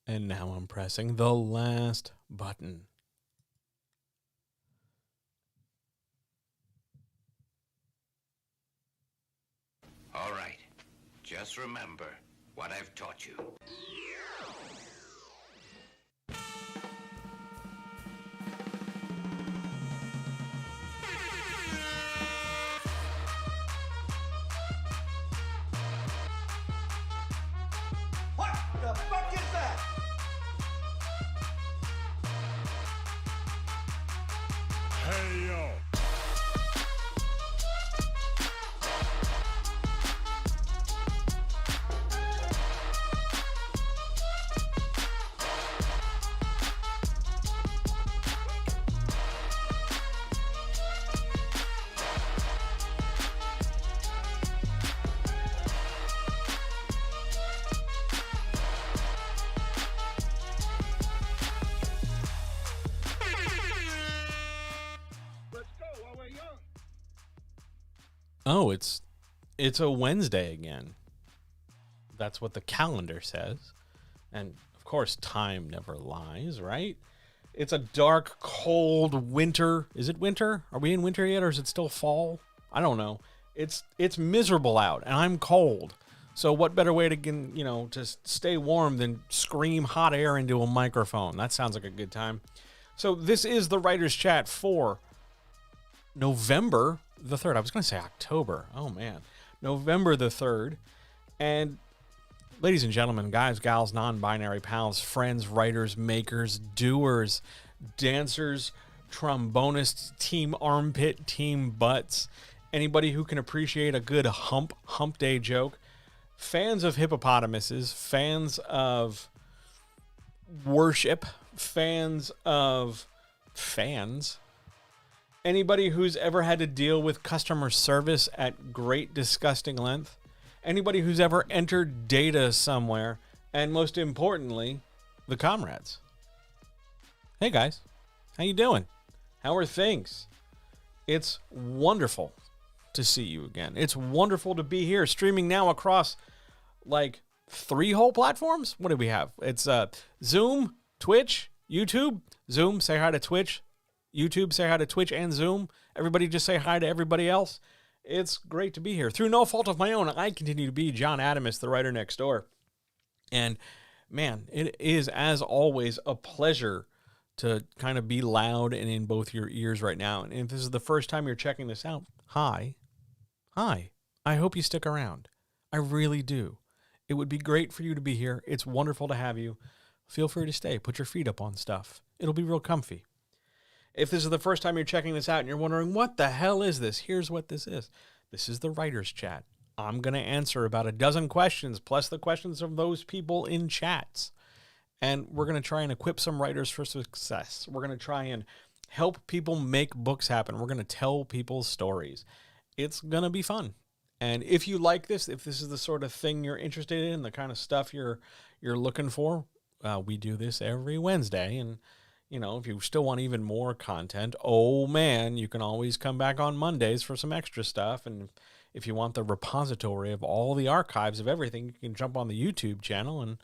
And now I'm pressing the last button. All right. Just remember what I've taught you. What the fuck is that? Hey, yo. Oh, it's a Wednesday again. That's what the calendar says. And of course, time never lies, right? It's a dark, cold winter. Is it winter? Are we in winter yet, or is it still fall? I don't know. It's miserable out, and I'm cold. So what better way to to stay warm than scream hot air into a microphone? That sounds like a good time. So this is the Writer's Chat for November the 3rd. I was going to say October. Oh, man. November the 3rd. And ladies and gentlemen, guys, gals, non-binary pals, friends, writers, makers, doers, dancers, trombonists, team armpit, team butts, anybody who can appreciate a good hump day joke, fans of hippopotamuses, fans of worship, fans, anybody who's ever had to deal with customer service at great disgusting length, anybody who's ever entered data somewhere, and most importantly, the comrades. Hey guys, how you doing? How are things? It's wonderful to see you again. It's wonderful to be here, streaming now across like 3 whole platforms. What do we have? It's Zoom, Twitch, YouTube. Zoom, say hi to Twitch. YouTube, say hi to Twitch and Zoom. Everybody just say hi to everybody else. It's great to be here. Through no fault of my own, I continue to be John Adamus, the writer next door. And man, it is, as always, a pleasure to kind of be loud and in both your ears right now. And if this is the first time you're checking this out, hi. I hope you stick around. I really do. It would be great for you to be here. It's wonderful to have you. Feel free to stay. Put your feet up on stuff. It'll be real comfy. If this is the first time you're checking this out and you're wondering, what the hell is this? Here's what this is. This is the Writer's Chat. I'm going to answer about a dozen questions, plus the questions of those people in chats. And we're going to try and equip some writers for success. We're going to try and help people make books happen. We're going to tell people's stories. It's going to be fun. And if you like this, if this is the sort of thing you're interested in, the kind of stuff you're looking for, we do this every Wednesday. And if you still want even more content, oh man, you can always come back on Mondays for some extra stuff. And if you want the repository of all the archives of everything, you can jump on the YouTube channel and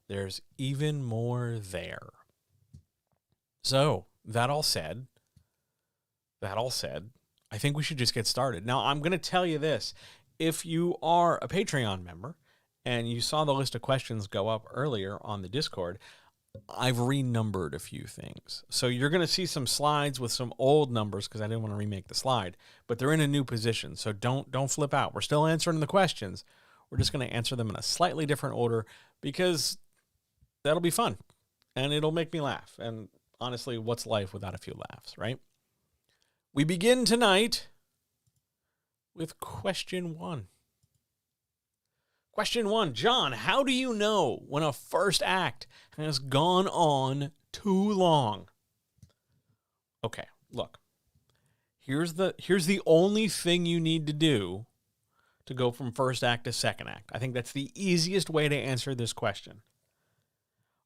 there's even more there. So that all said, I think we should just get started. Now, I'm going to tell you this. If you are a Patreon member and you saw the list of questions go up earlier on the Discord, I've renumbered a few things. So you're going to see some slides with some old numbers because I didn't want to remake the slide, but they're in a new position. So don't flip out. We're still answering the questions. We're just going to answer them in a slightly different order because that'll be fun and it'll make me laugh. And honestly, what's life without a few laughs, right? We begin tonight with question 1. Question 1, John, how do you know when a first act has gone on too long? Okay, look. Here's the only thing you need to do to go from first act to second act. I think that's the easiest way to answer this question.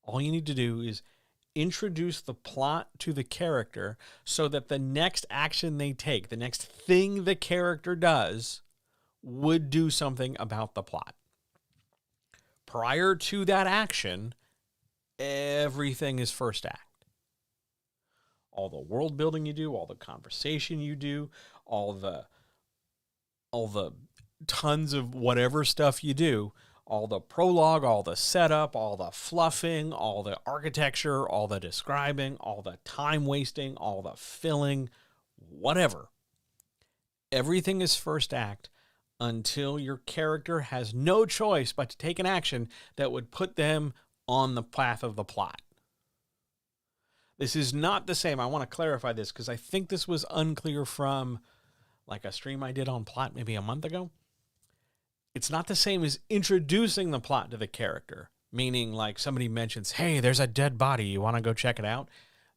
All you need to do is introduce the plot to the character so that the next action they take, the next thing the character does, would do something about the plot. Prior to that action, Everything is first act. All the world building you do, all the conversation you do, all the tons of whatever stuff you do, all the prologue, all the setup, all the fluffing, all the architecture, all the describing, all the time wasting, all the filling, whatever. Everything is first act until your character has no choice but to take an action that would put them on the path of the plot. This is not the same. I want to clarify this because I think this was unclear from like a stream I did on plot maybe a month ago. It's not the same as introducing the plot to the character, meaning like somebody mentions, hey, there's a dead body. You want to go check it out?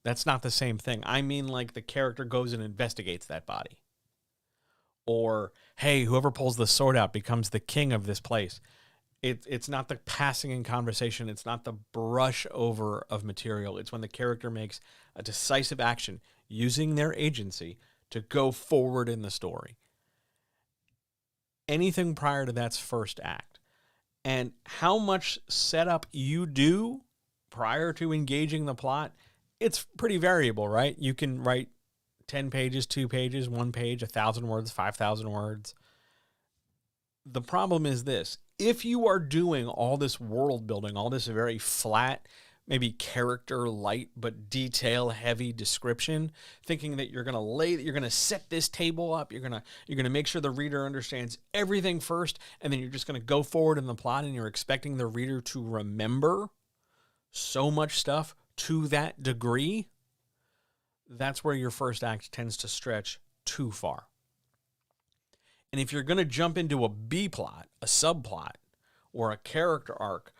That's not the same thing. I mean like the character goes and investigates that body. Or, hey, whoever pulls the sword out becomes the king of this place. It's not the passing in conversation. It's not the brush over of material. It's when the character makes a decisive action using their agency to go forward in the story. Anything prior to that's first act. And how much setup you do prior to engaging the plot, it's pretty variable, right? You can write 10 pages, 2 pages, 1 page, 1,000 words, 5,000 words. The problem is this. If you are doing all this world building, all this very flat, maybe character light, but detail heavy description, thinking that you're going to set this table up, you're going to make sure the reader understands everything first, and then you're just going to go forward in the plot and you're expecting the reader to remember so much stuff to that degree, that's where your first act tends to stretch too far. And if you're going to jump into a B plot, a subplot, or a character arc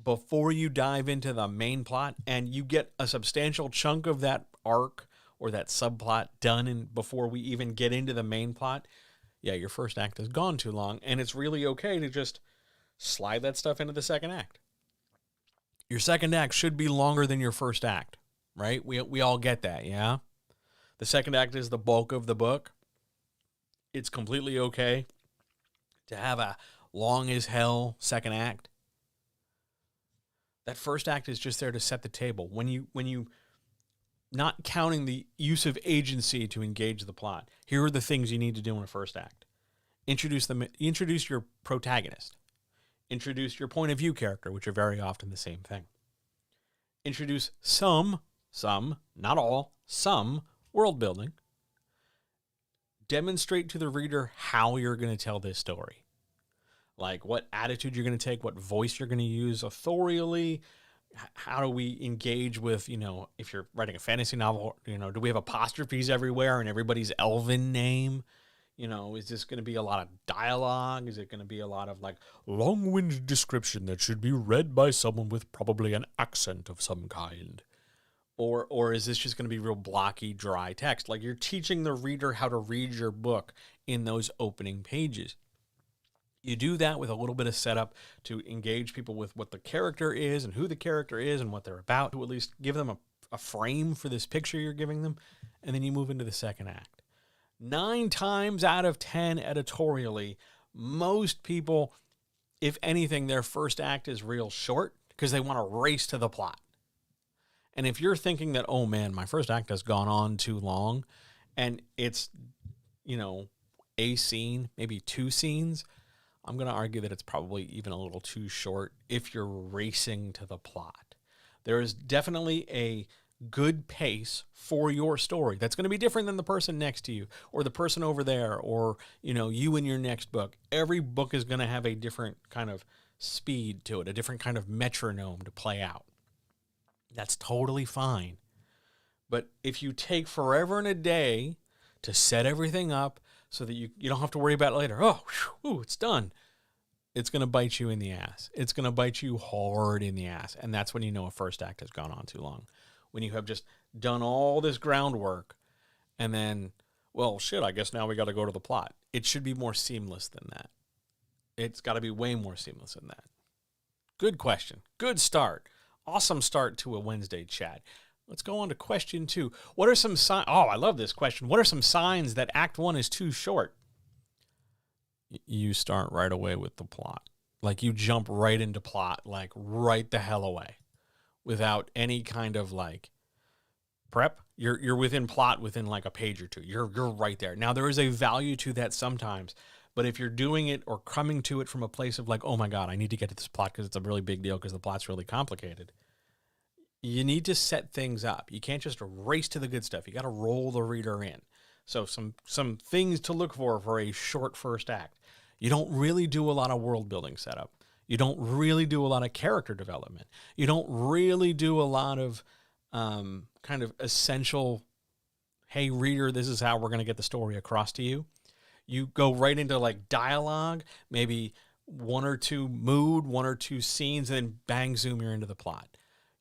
before you dive into the main plot and you get a substantial chunk of that arc or that subplot done and before we even get into the main plot, yeah, your first act has gone too long, and it's really okay to just slide that stuff into the second act. Your second act should be longer than your first act, right? We all get that, yeah? The second act is the bulk of the book. It's completely okay to have a long as hell second act. That first act is just there to set the table. When you not counting the use of agency to engage the plot, here are the things you need to do in a first act. Introduce your protagonist. Introduce your point of view character, which are very often the same thing. Introduce some, not all, some world building. Demonstrate to the reader how you're going to tell this story. Like what attitude you're going to take, what voice you're going to use authorially. How do we engage with, if you're writing a fantasy novel, do we have apostrophes everywhere and everybody's elven name? Is this going to be a lot of dialogue? Is it going to be a lot of like long-winded description that should be read by someone with probably an accent of some kind? Or is this just going to be real blocky, dry text? Like you're teaching the reader how to read your book in those opening pages. You do that with a little bit of setup to engage people with what the character is and who the character is and what they're about, to at least give them a frame for this picture you're giving them, and then you move into the second act. 9 times out of 10 editorially, most people, if anything, their first act is real short because they want to race to the plot. And if you're thinking that, oh man, my first act has gone on too long, and it's, a scene, maybe 2 scenes, I'm going to argue that it's probably even a little too short if you're racing to the plot. There is definitely a good pace for your story that's going to be different than the person next to you or the person over there or, you in your next book. Every book is going to have a different kind of speed to it, a different kind of metronome to play out. That's totally fine. But if you take forever and a day to set everything up so that you don't have to worry about it later, it's done, it's going to bite you in the ass. It's going to bite you hard in the ass. And that's when you know a first act has gone on too long. When you have just done all this groundwork and then, I guess now we got to go to the plot. It should be more seamless than that. It's got to be way more seamless than that. Good question. Good start. Awesome start to a Wednesday chat. Let's go on to question 2. What are some signs? Oh, I love this question. What are some signs that Act 1 is too short? You start right away with the plot. Like you jump right into plot, like right the hell away. without any kind of like prep. You're within plot within like a page or two. You're right there. Now there is a value to that sometimes, but if you're doing it or coming to it from a place of like, oh my God, I need to get to this plot because it's a really big deal because the plot's really complicated. You need to set things up. You can't just race to the good stuff. You got to roll the reader in. So some things to look for a short first act. You don't really do a lot of world building setup. You don't really do a lot of character development. You don't really do a lot of kind of essential, hey, reader, this is how we're going to get the story across to you. You go right into like dialogue, maybe one or two mood, one or two scenes, and then bang, zoom, you're into the plot.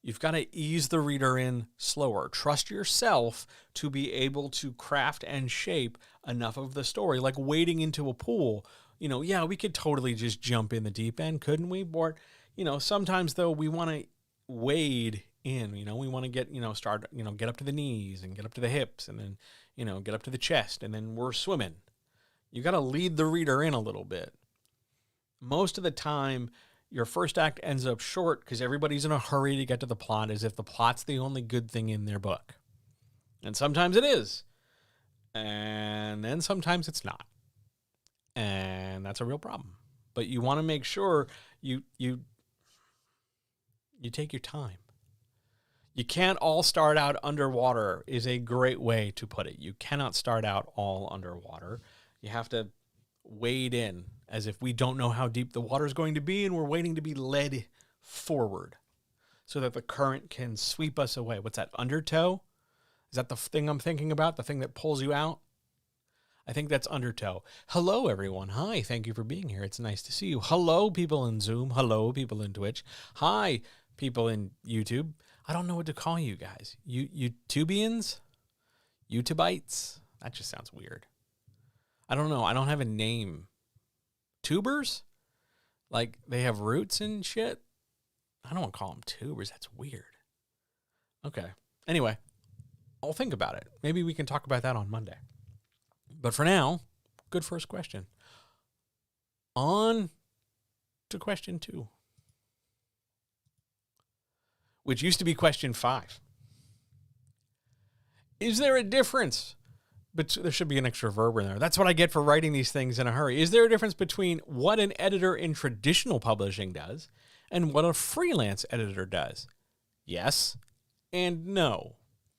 You've got to ease the reader in slower. Trust yourself to be able to craft and shape enough of the story, like wading into a pool. You know, yeah, we could totally just jump in the deep end, couldn't we? Or, you know, sometimes though we want to wade in, you know, we want to get, you know, start, you know, get up to the knees and get up to the hips and then, you know, get up to the chest and then we're swimming. You got to lead the reader in a little bit. Most of the time, your first act ends up short because everybody's in a hurry to get to the plot as if the plot's the only good thing in their book. And sometimes it is. And then sometimes it's not. And that's a real problem. But you want to make sure you take your time. You can't all start out underwater is a great way to put it. You cannot start out all underwater. You have to wade in as if we don't know how deep the water is going to be and we're waiting to be led forward so that the current can sweep us away. What's that, undertow? Is that the thing I'm thinking about, the thing that pulls you out? I think that's undertow. Hello, everyone. Hi, thank you for being here. It's nice to see you. Hello, people in Zoom. Hello, people in Twitch. Hi, people in YouTube. I don't know what to call you guys. YouTubians? YouTubeites? That just sounds weird. I don't know. I don't have a name. Tubers? Like they have roots and shit? I don't want to call them tubers. That's weird. Okay. Anyway, I'll think about it. Maybe we can talk about that on Monday. But for now, good first question. On to question 2, which used to be question 5. Is there a difference? But there should be an extra verb in there. That's what I get for writing these things in a hurry. Is there a difference between what an editor in traditional publishing does and what a freelance editor does? Yes and no.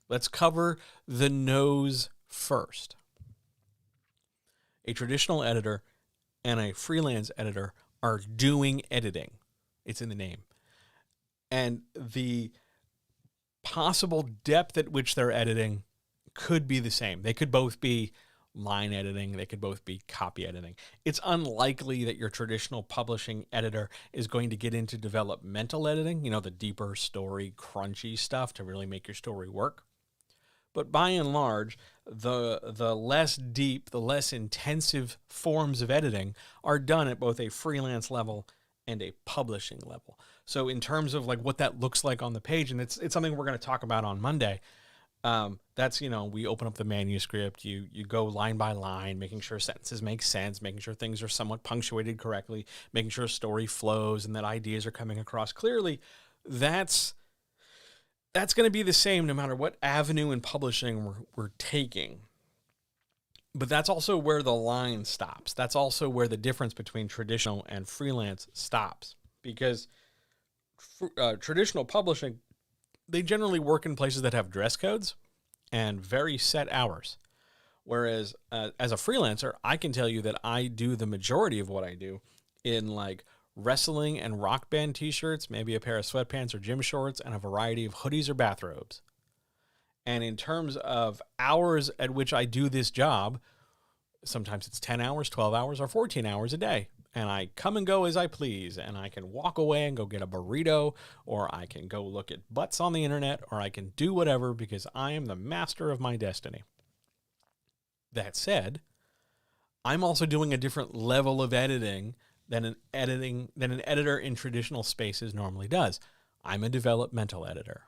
Let's cover the no's first. A traditional editor and a freelance editor are doing editing. It's in the name. And the possible depth at which they're editing could be the same. They could both be line editing. They could both be copy editing. It's unlikely that your traditional publishing editor is going to get into developmental editing, you know, the deeper story, crunchy stuff to really make your story work. But by and large, the less deep, the less intensive forms of editing are done at both a freelance level and a publishing level. So in terms of like what that looks like on the page, and it's something we're going to talk about on Monday, that's, you know, we open up the manuscript, you go line by line, making sure sentences make sense, making sure things are somewhat punctuated correctly, making sure a story flows and that ideas are coming across clearly. That's going to be the same no matter what avenue in publishing we're taking. But that's also where the line stops. That's also where the difference between traditional and freelance stops. Because traditional publishing, they generally work in places that have dress codes and very set hours. Whereas as a freelancer, I can tell you that I do the majority of what I do in like wrestling and rock band t-shirts, maybe a pair of sweatpants or gym shorts, and a variety of hoodies or bathrobes. And in terms of hours at which I do this job, sometimes it's 10 hours, 12 hours, or 14 hours a day. And I come and go as I please, and I can walk away and go get a burrito, or I can go look at butts on the internet, or I can do whatever because I am the master of my destiny. That said, I'm also doing a different level of editing than an editor in traditional spaces normally does. I'm a developmental editor.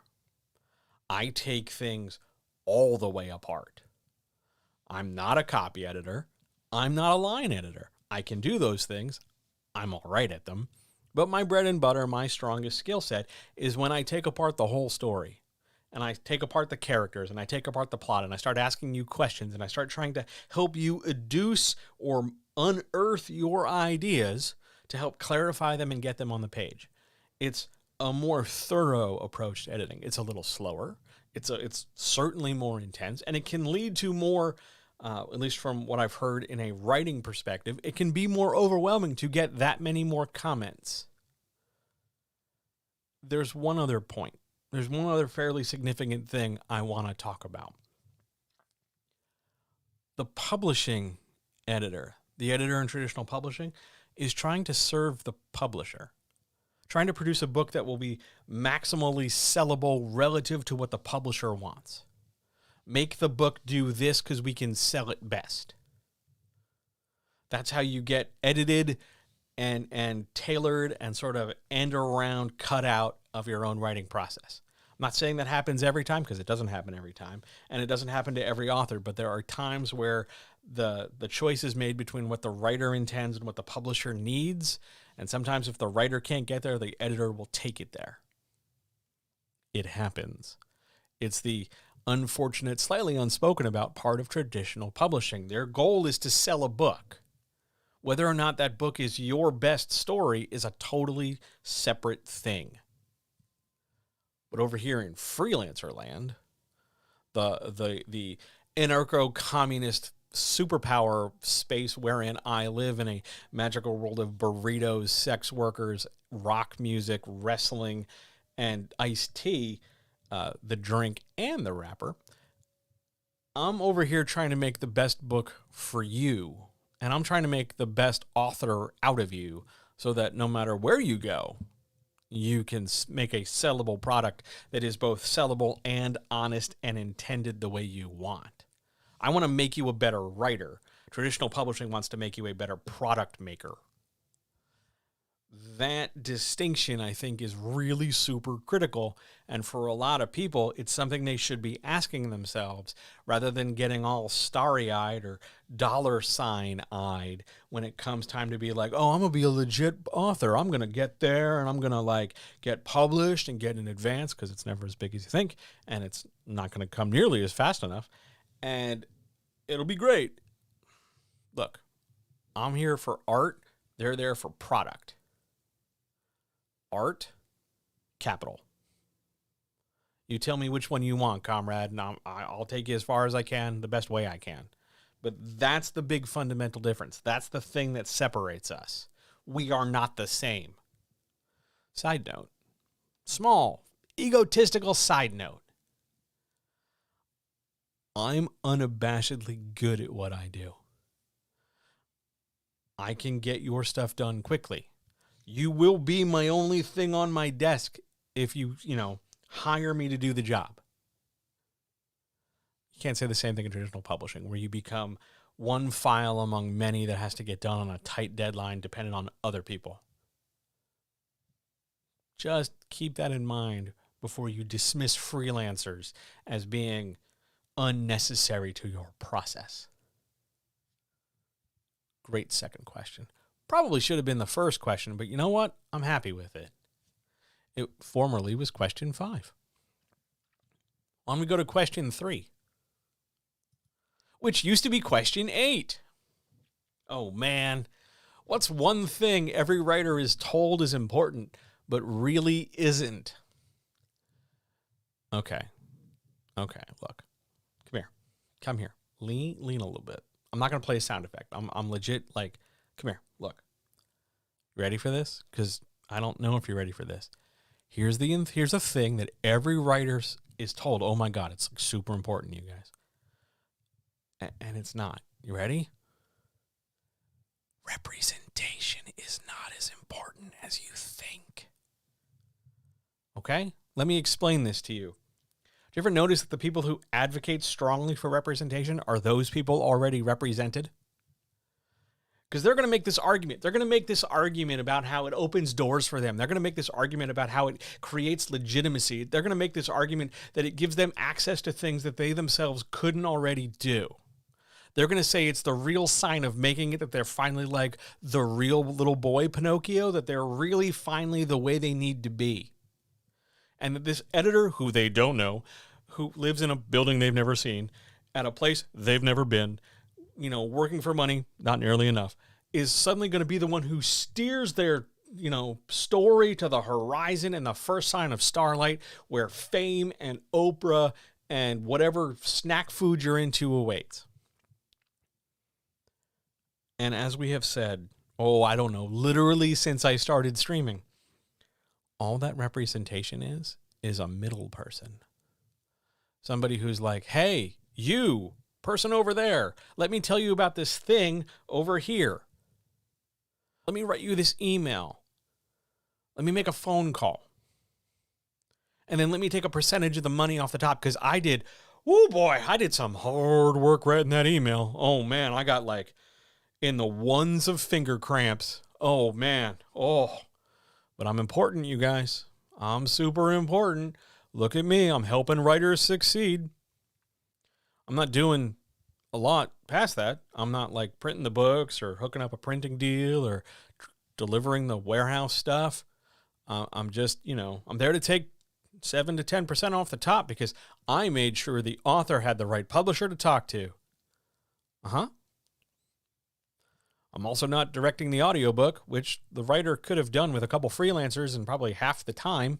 I take things all the way apart. I'm not a copy editor. I'm not a line editor. I can do those things. I'm all right at them, But my bread and butter, my strongest skill set is when I take apart the whole story and I take apart the characters and I take apart the plot and I start asking you questions and I start trying to help you educe or unearth your ideas to help clarify them and get them on the page. It's a more thorough approach to editing. It's a little slower. It's certainly more intense, and it can lead to more, at least from what I've heard in a writing perspective, it can be more overwhelming to get that many more comments. There's one other point. There's one other fairly significant thing I want to talk about. The publishing editor, the editor in traditional publishing, is trying to serve the publisher, trying to produce a book that will be maximally sellable relative to what the publisher wants. Make the book do this because we can sell it best. That's how you get edited and tailored and sort of end around cut out of your own writing process. I'm not saying that happens every time, because it doesn't happen every time, and it doesn't happen to every author, but there are times where the choice is made between what the writer intends and what the publisher needs, and sometimes if the writer can't get there, the editor will take it there. It happens. It's the unfortunate, slightly unspoken about part of traditional publishing. Their goal is to sell a book. Whether or not that book is your best story is a totally separate thing. But over here in freelancer land, the anarcho-communist superpower space wherein I live in a magical world of burritos, sex workers, rock music, wrestling, and iced tea, the drink and the rapper, I'm over here trying to make the best book for you. And I'm trying to make the best author out of you so that no matter where you go, you can make a sellable product that is both sellable and honest and intended the way you want. I want to make you a better writer. Traditional publishing wants to make you a better product maker. That distinction, I think, is really super critical. And for a lot of people, it's something they should be asking themselves rather than getting all starry-eyed or dollar sign-eyed when it comes time to be like, oh, I'm going to be a legit author. I'm going to get there and I'm going to get published and get in advance, because it's never as big as you think. And it's not going to come nearly as fast enough. And it'll be great. Look, I'm here for art. They're there for product. Art, capital. You tell me which one you want, comrade, and I'll take you as far as I can, the best way I can. But that's the big fundamental difference. That's the thing that separates us. We are not the same. Side note. Small, egotistical side note. I'm unabashedly good at what I do. I can get your stuff done quickly. You will be my only thing on my desk if you hire me to do the job. You can't say the same thing in traditional publishing, where you become one file among many that has to get done on a tight deadline dependent on other people. Just keep that in mind before you dismiss freelancers as being unnecessary to your process. Great second question. Probably should have been the first question, but you know what? I'm happy with it. It formerly was question 5. Why don't we go to question 3? Which used to be question 8. Oh man, what's one thing every writer is told is important, but really isn't? Okay, look. Come here. Lean a little bit. I'm not going to play a sound effect. I'm legit come here, look. You ready for this? Because I don't know if you're ready for this. Here's a thing that every writer is told. Oh my God, it's super important, you guys. And it's not. You ready? Representation is not as important as you think. Okay? Let me explain this to you. Do you ever notice that the people who advocate strongly for representation are those people already represented? Because they're going to make this argument. They're going to make this argument about how it opens doors for them. They're going to make this argument about how it creates legitimacy. They're going to make this argument that it gives them access to things that they themselves couldn't already do. They're going to say it's the real sign of making it, that they're finally like the real little boy Pinocchio, that they're really finally the way they need to be. And that this editor, who they don't know, who lives in a building they've never seen, at a place they've never been, you know, working for money, not nearly enough, is suddenly going to be the one who steers their, you know, story to the horizon and the first sign of starlight, where fame and Oprah and whatever snack food you're into awaits. And as we have said, I don't know, literally since I started streaming, all that representation is a middle person. Somebody who's like, hey, you, person over there, let me tell you about this thing over here. Let me write you this email. Let me make a phone call. And then let me take a percentage of the money off the top, because I did some hard work writing that email. Oh, man, I got like in the ones of finger cramps. Oh, man. Oh, but I'm important, you guys. I'm super important. Look at me. I'm helping writers succeed. I'm not doing a lot past that. I'm not like printing the books or hooking up a printing deal or delivering the warehouse stuff. I'm just, you know, I'm there to take 7 to 10% off the top because I made sure the author had the right publisher to talk to. I'm also not directing the audiobook, which the writer could have done with a couple freelancers and probably half the time.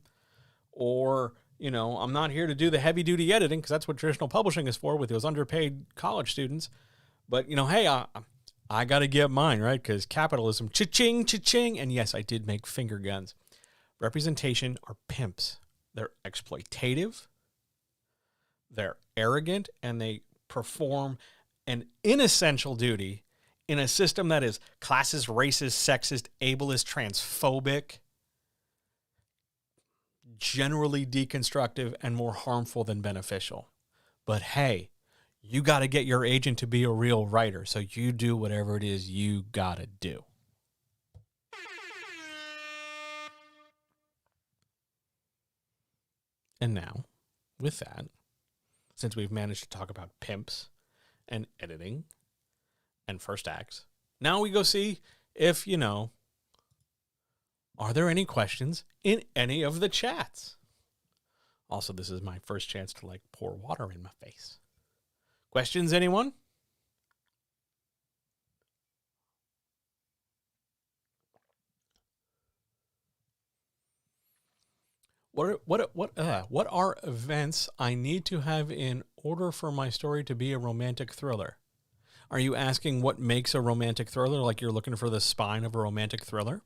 Or, you know, I'm not here to do the heavy-duty editing, because that's what traditional publishing is for with those underpaid college students. But, you know, hey, I got to get mine, right? Because capitalism, cha-ching, cha-ching. And yes, I did make finger guns. Representation are pimps. They're exploitative, they're arrogant, and they perform an inessential duty in a system that is classist, racist, sexist, ableist, transphobic, generally deconstructive, and more harmful than beneficial. But hey, you got to get your agent to be a real writer, so you do whatever it is you got to do. And now, with that, since we've managed to talk about pimps and editing and first acts, now we go see if, you know, are there any questions in any of the chats? Also, this is my first chance to like pour water in my face. Questions, anyone? What are events I need to have in order for my story to be a romantic thriller? Are you asking what makes a romantic thriller? Like you're looking for the spine of a romantic thriller?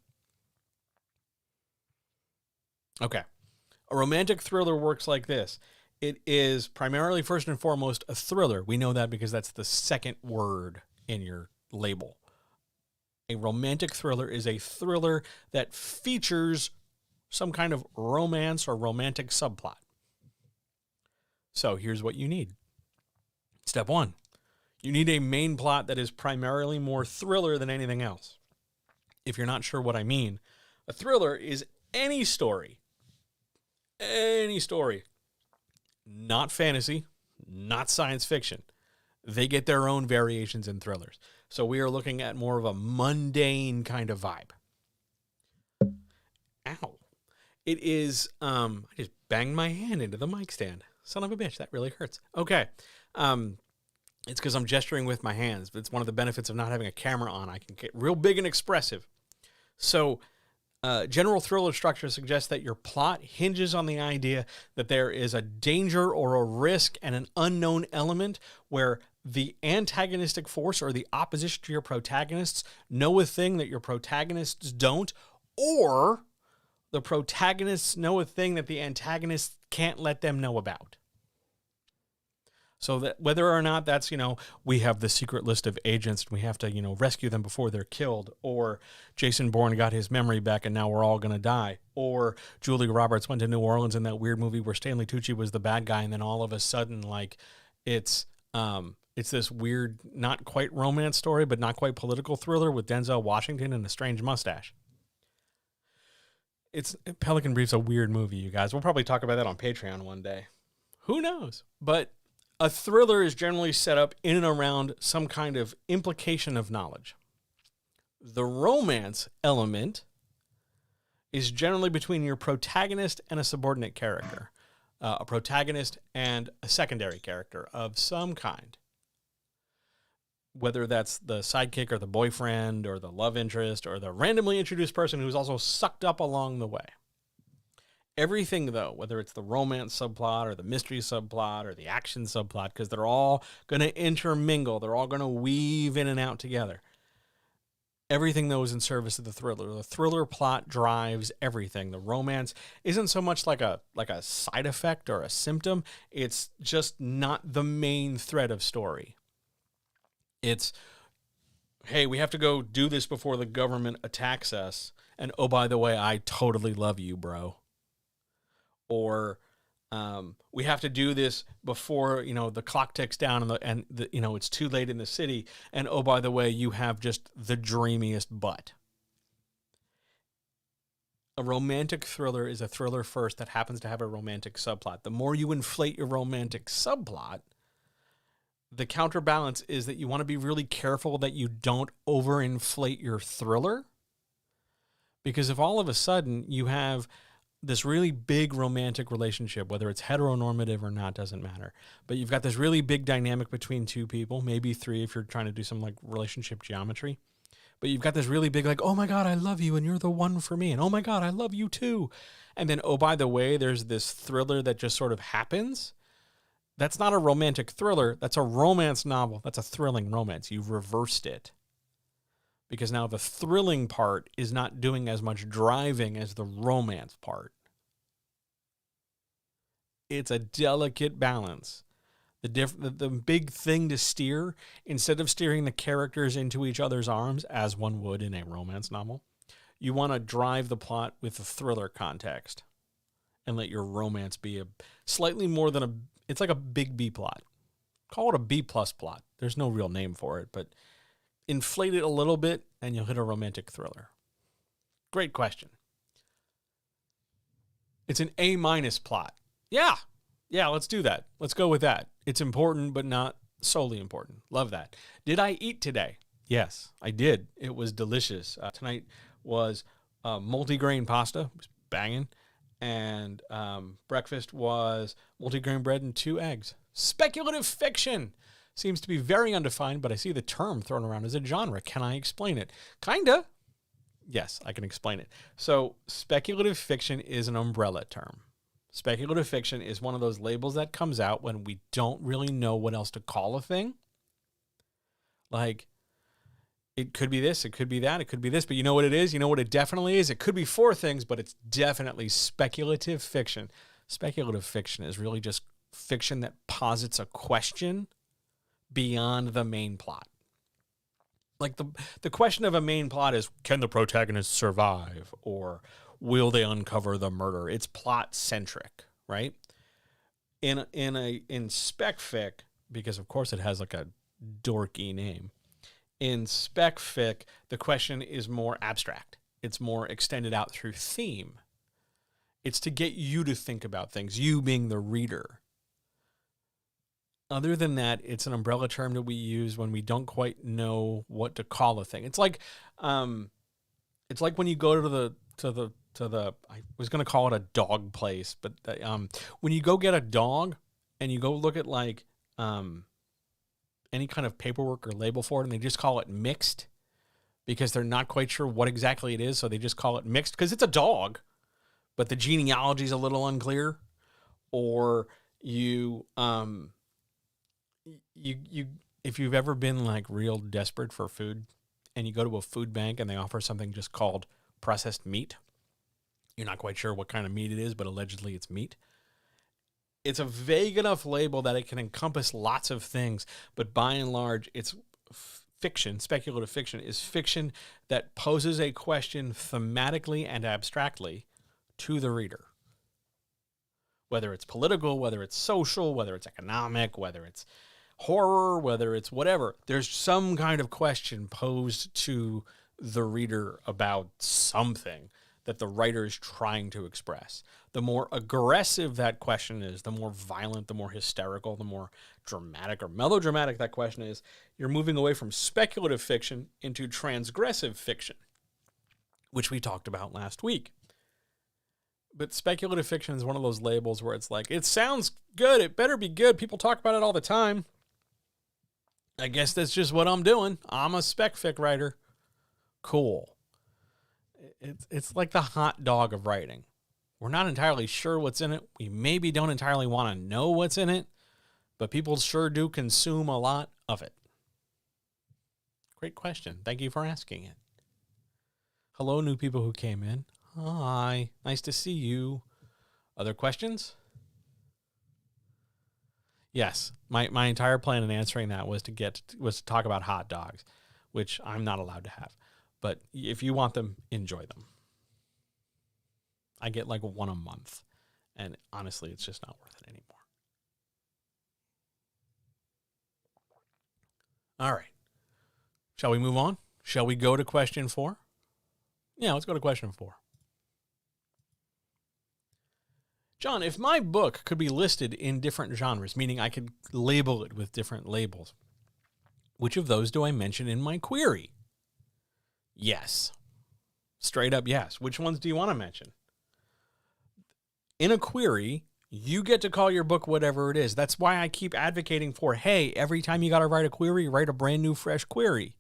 Okay. A romantic thriller works like this. It is primarily, first and foremost, a thriller. We know that because that's the second word in your label. A romantic thriller is a thriller that features some kind of romance or romantic subplot. So here's what you need. Step 1, you need a main plot that is primarily more thriller than anything else. If you're not sure what I mean, a thriller is any story, not fantasy, not science fiction. They get their own variations in thrillers. So we are looking at more of a mundane kind of vibe. Ow. It is, I just banged my hand into the mic stand. Son of a bitch, that really hurts. Okay. It's because I'm gesturing with my hands, but it's one of the benefits of not having a camera on. I can get real big and expressive. So, general thriller structure suggests that your plot hinges on the idea that there is a danger or a risk and an unknown element where the antagonistic force or the opposition to your protagonists know a thing that your protagonists don't, or the protagonists know a thing that the antagonists can't let them know about. So that whether or not that's, we have the secret list of agents and we have to, rescue them before they're killed, or Jason Bourne got his memory back and now we're all going to die, or Julia Roberts went to New Orleans in that weird movie where Stanley Tucci was the bad guy and then all of a sudden, it's this weird, not quite romance story, but not quite political thriller with Denzel Washington and a strange mustache. Pelican Brief's a weird movie, you guys. We'll probably talk about that on Patreon one day. Who knows? But A thriller is generally set up in and around some kind of implication of knowledge. The romance element is generally between your protagonist and a subordinate character, a protagonist and a secondary character of some kind. Whether that's the sidekick or the boyfriend or the love interest or the randomly introduced person who's also sucked up along the way. Everything, though, whether it's the romance subplot or the mystery subplot or the action subplot, because they're all going to intermingle, they're all going to weave in and out together. Everything, though, is in service of the thriller. The thriller plot drives everything. The romance isn't so much like a side effect or a symptom. It's just not the main thread of story. It's, hey, we have to go do this before the government attacks us. And, oh, by the way, I totally love you, bro. Or we have to do this before, the clock ticks down and it's too late in the city. And, oh, by the way, you have just the dreamiest butt. A romantic thriller is a thriller first that happens to have a romantic subplot. The more you inflate your romantic subplot, the counterbalance is that you want to be really careful that you don't overinflate your thriller. Because if all of a sudden you have this really big romantic relationship, whether it's heteronormative or not, doesn't matter. But you've got this really big dynamic between two people, maybe three if you're trying to do some like relationship geometry. But you've got this really big, like, oh my God, I love you and you're the one for me. And oh my God, I love you too. And then, oh, by the way, there's this thriller that just sort of happens. That's not a romantic thriller. That's a romance novel. That's a thrilling romance. You've reversed it. Because now the thrilling part is not doing as much driving as the romance part. It's a delicate balance. The big thing to steer, instead of steering the characters into each other's arms, as one would in a romance novel, you want to drive the plot with a thriller context and let your romance be a slightly more than it's like a big B plot. Call it a B plus plot. There's no real name for it, but inflate it a little bit and you'll hit a romantic thriller. Great question. It's an A minus plot. Yeah, let's do that. Let's go with that. It's important, but not solely important. Love that. Did I eat today? Yes, I did. It was delicious. Tonight was multigrain pasta. It was banging. And breakfast was multigrain bread and 2 eggs. Speculative fiction. Seems to be very undefined, but I see the term thrown around as a genre. Can I explain it? Kinda. Yes, I can explain it. So speculative fiction is an umbrella term. Speculative fiction is one of those labels that comes out when we don't really know what else to call a thing. Like, it could be this, it could be that, it could be this, but you know what it is? You know what it definitely is? It could be 4 things, but it's definitely speculative fiction. Speculative fiction is really just fiction that posits a question beyond the main plot. Like the question of a main plot is, can the protagonist survive? Or will they uncover the murder? It's plot centric, right? In spec fic, because of course it has like a dorky name. In spec fic, the question is more abstract. It's more extended out through theme. It's to get you to think about things, you being the reader. Other than that, it's an umbrella term that we use when we don't quite know what to call a thing. It's like when you go to the I was going to call it a dog place, but when you go get a dog and you go look at like any kind of paperwork or label for it, and they just call it mixed because they're not quite sure what exactly it is, so they just call it mixed because it's a dog, but the genealogy is a little unclear. Or you if you've ever been like real desperate for food and you go to a food bank and they offer something just called processed meat, you're not quite sure what kind of meat it is, but allegedly it's meat. It's a vague enough label that it can encompass lots of things, but by and large, it's fiction. Speculative fiction is fiction that poses a question thematically and abstractly to the reader. Whether it's political, whether it's social, whether it's economic, whether it's horror, whether it's whatever, there's some kind of question posed to the reader about something that the writer is trying to express. The more aggressive that question is, the more violent, the more hysterical, the more dramatic or melodramatic that question is, you're moving away from speculative fiction into transgressive fiction, which we talked about last week. But speculative fiction is one of those labels where it's like, it sounds good, it better be good. People talk about it all the time. I guess that's just what I'm doing. I'm a spec fic writer. Cool. It's like the hot dog of writing. We're not entirely sure what's in it. We maybe don't entirely want to know what's in it, but people sure do consume a lot of it. Great question. Thank you for asking it. Hello, new people who came in. Hi. Nice to see you. Other questions? Yes. My entire plan in answering that was to talk about hot dogs, which I'm not allowed to have. But if you want them, enjoy them. I get like one a month. And honestly, it's just not worth it anymore. All right. Shall we move on? Shall we go to question 4? Yeah, let's go to question 4. John, if my book could be listed in different genres, meaning I could label it with different labels, which of those do I mention in my query? Yes. Straight up yes. Which ones do you want to mention? In a query, you get to call your book whatever it is. That's why I keep advocating for, hey, every time you got to write a query, write a brand new, fresh query.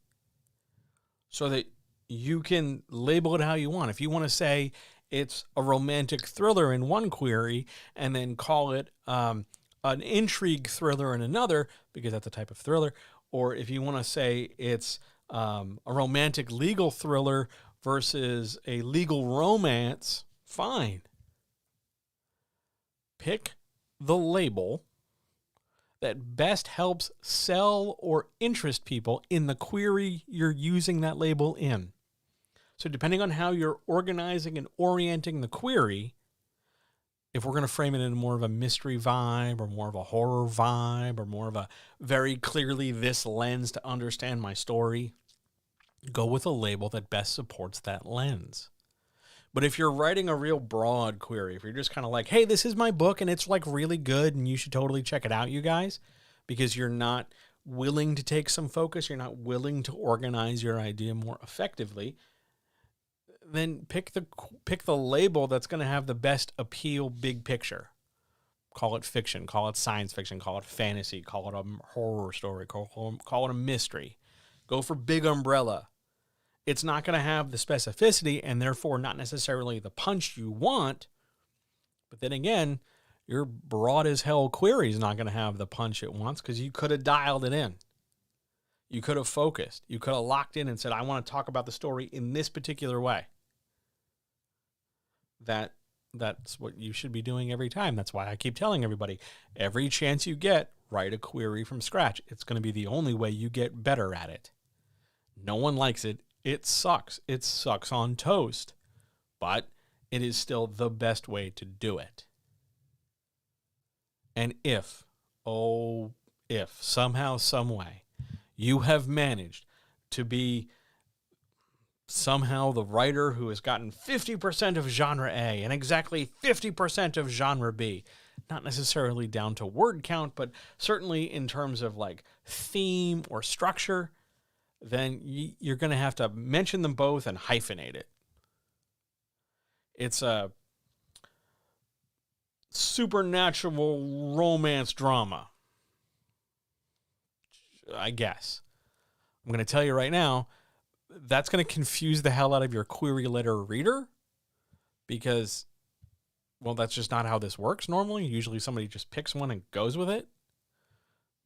So that you can label it how you want. If you want to say it's a romantic thriller in one query and then call it an intrigue thriller in another, because that's a type of thriller, or if you want to say it's a romantic legal thriller versus a legal romance, fine. Pick the label that best helps sell or interest people in the query you're using that label in. So depending on how you're organizing and orienting the query, if we're going to frame it in more of a mystery vibe or more of a horror vibe or more of a very clearly this lens to understand my story, go with a label that best supports that lens. But if you're writing a real broad query, if you're just kind of like, hey, this is my book and it's like really good and you should totally check it out, you guys, because you're not willing to take some focus, you're not willing to organize your idea more effectively, then pick the label that's going to have the best appeal big picture. Call it fiction, call it science fiction, call it fantasy, call it a horror story, call it a mystery. Go for big umbrella. It's not going to have the specificity and therefore not necessarily the punch you want. But then again, your broad as hell query is not going to have the punch it wants because you could have dialed it in. You could have focused. You could have locked in and said, I want to talk about the story in this particular way. That's what you should be doing every time. That's why I keep telling everybody, every chance you get, write a query from scratch. It's going to be the only way you get better at it. No one likes it. It sucks. It sucks on toast. But it is still the best way to do it. And if somehow, some way, you have managed to be somehow the writer who has gotten 50% of genre A and exactly 50% of genre B, not necessarily down to word count, but certainly in terms of like theme or structure, then you're going to have to mention them both and hyphenate it. It's a supernatural romance drama, I guess. I'm going to tell you right now, that's going to confuse the hell out of your query letter reader because, well, that's just not how this works normally. Usually somebody just picks one and goes with it.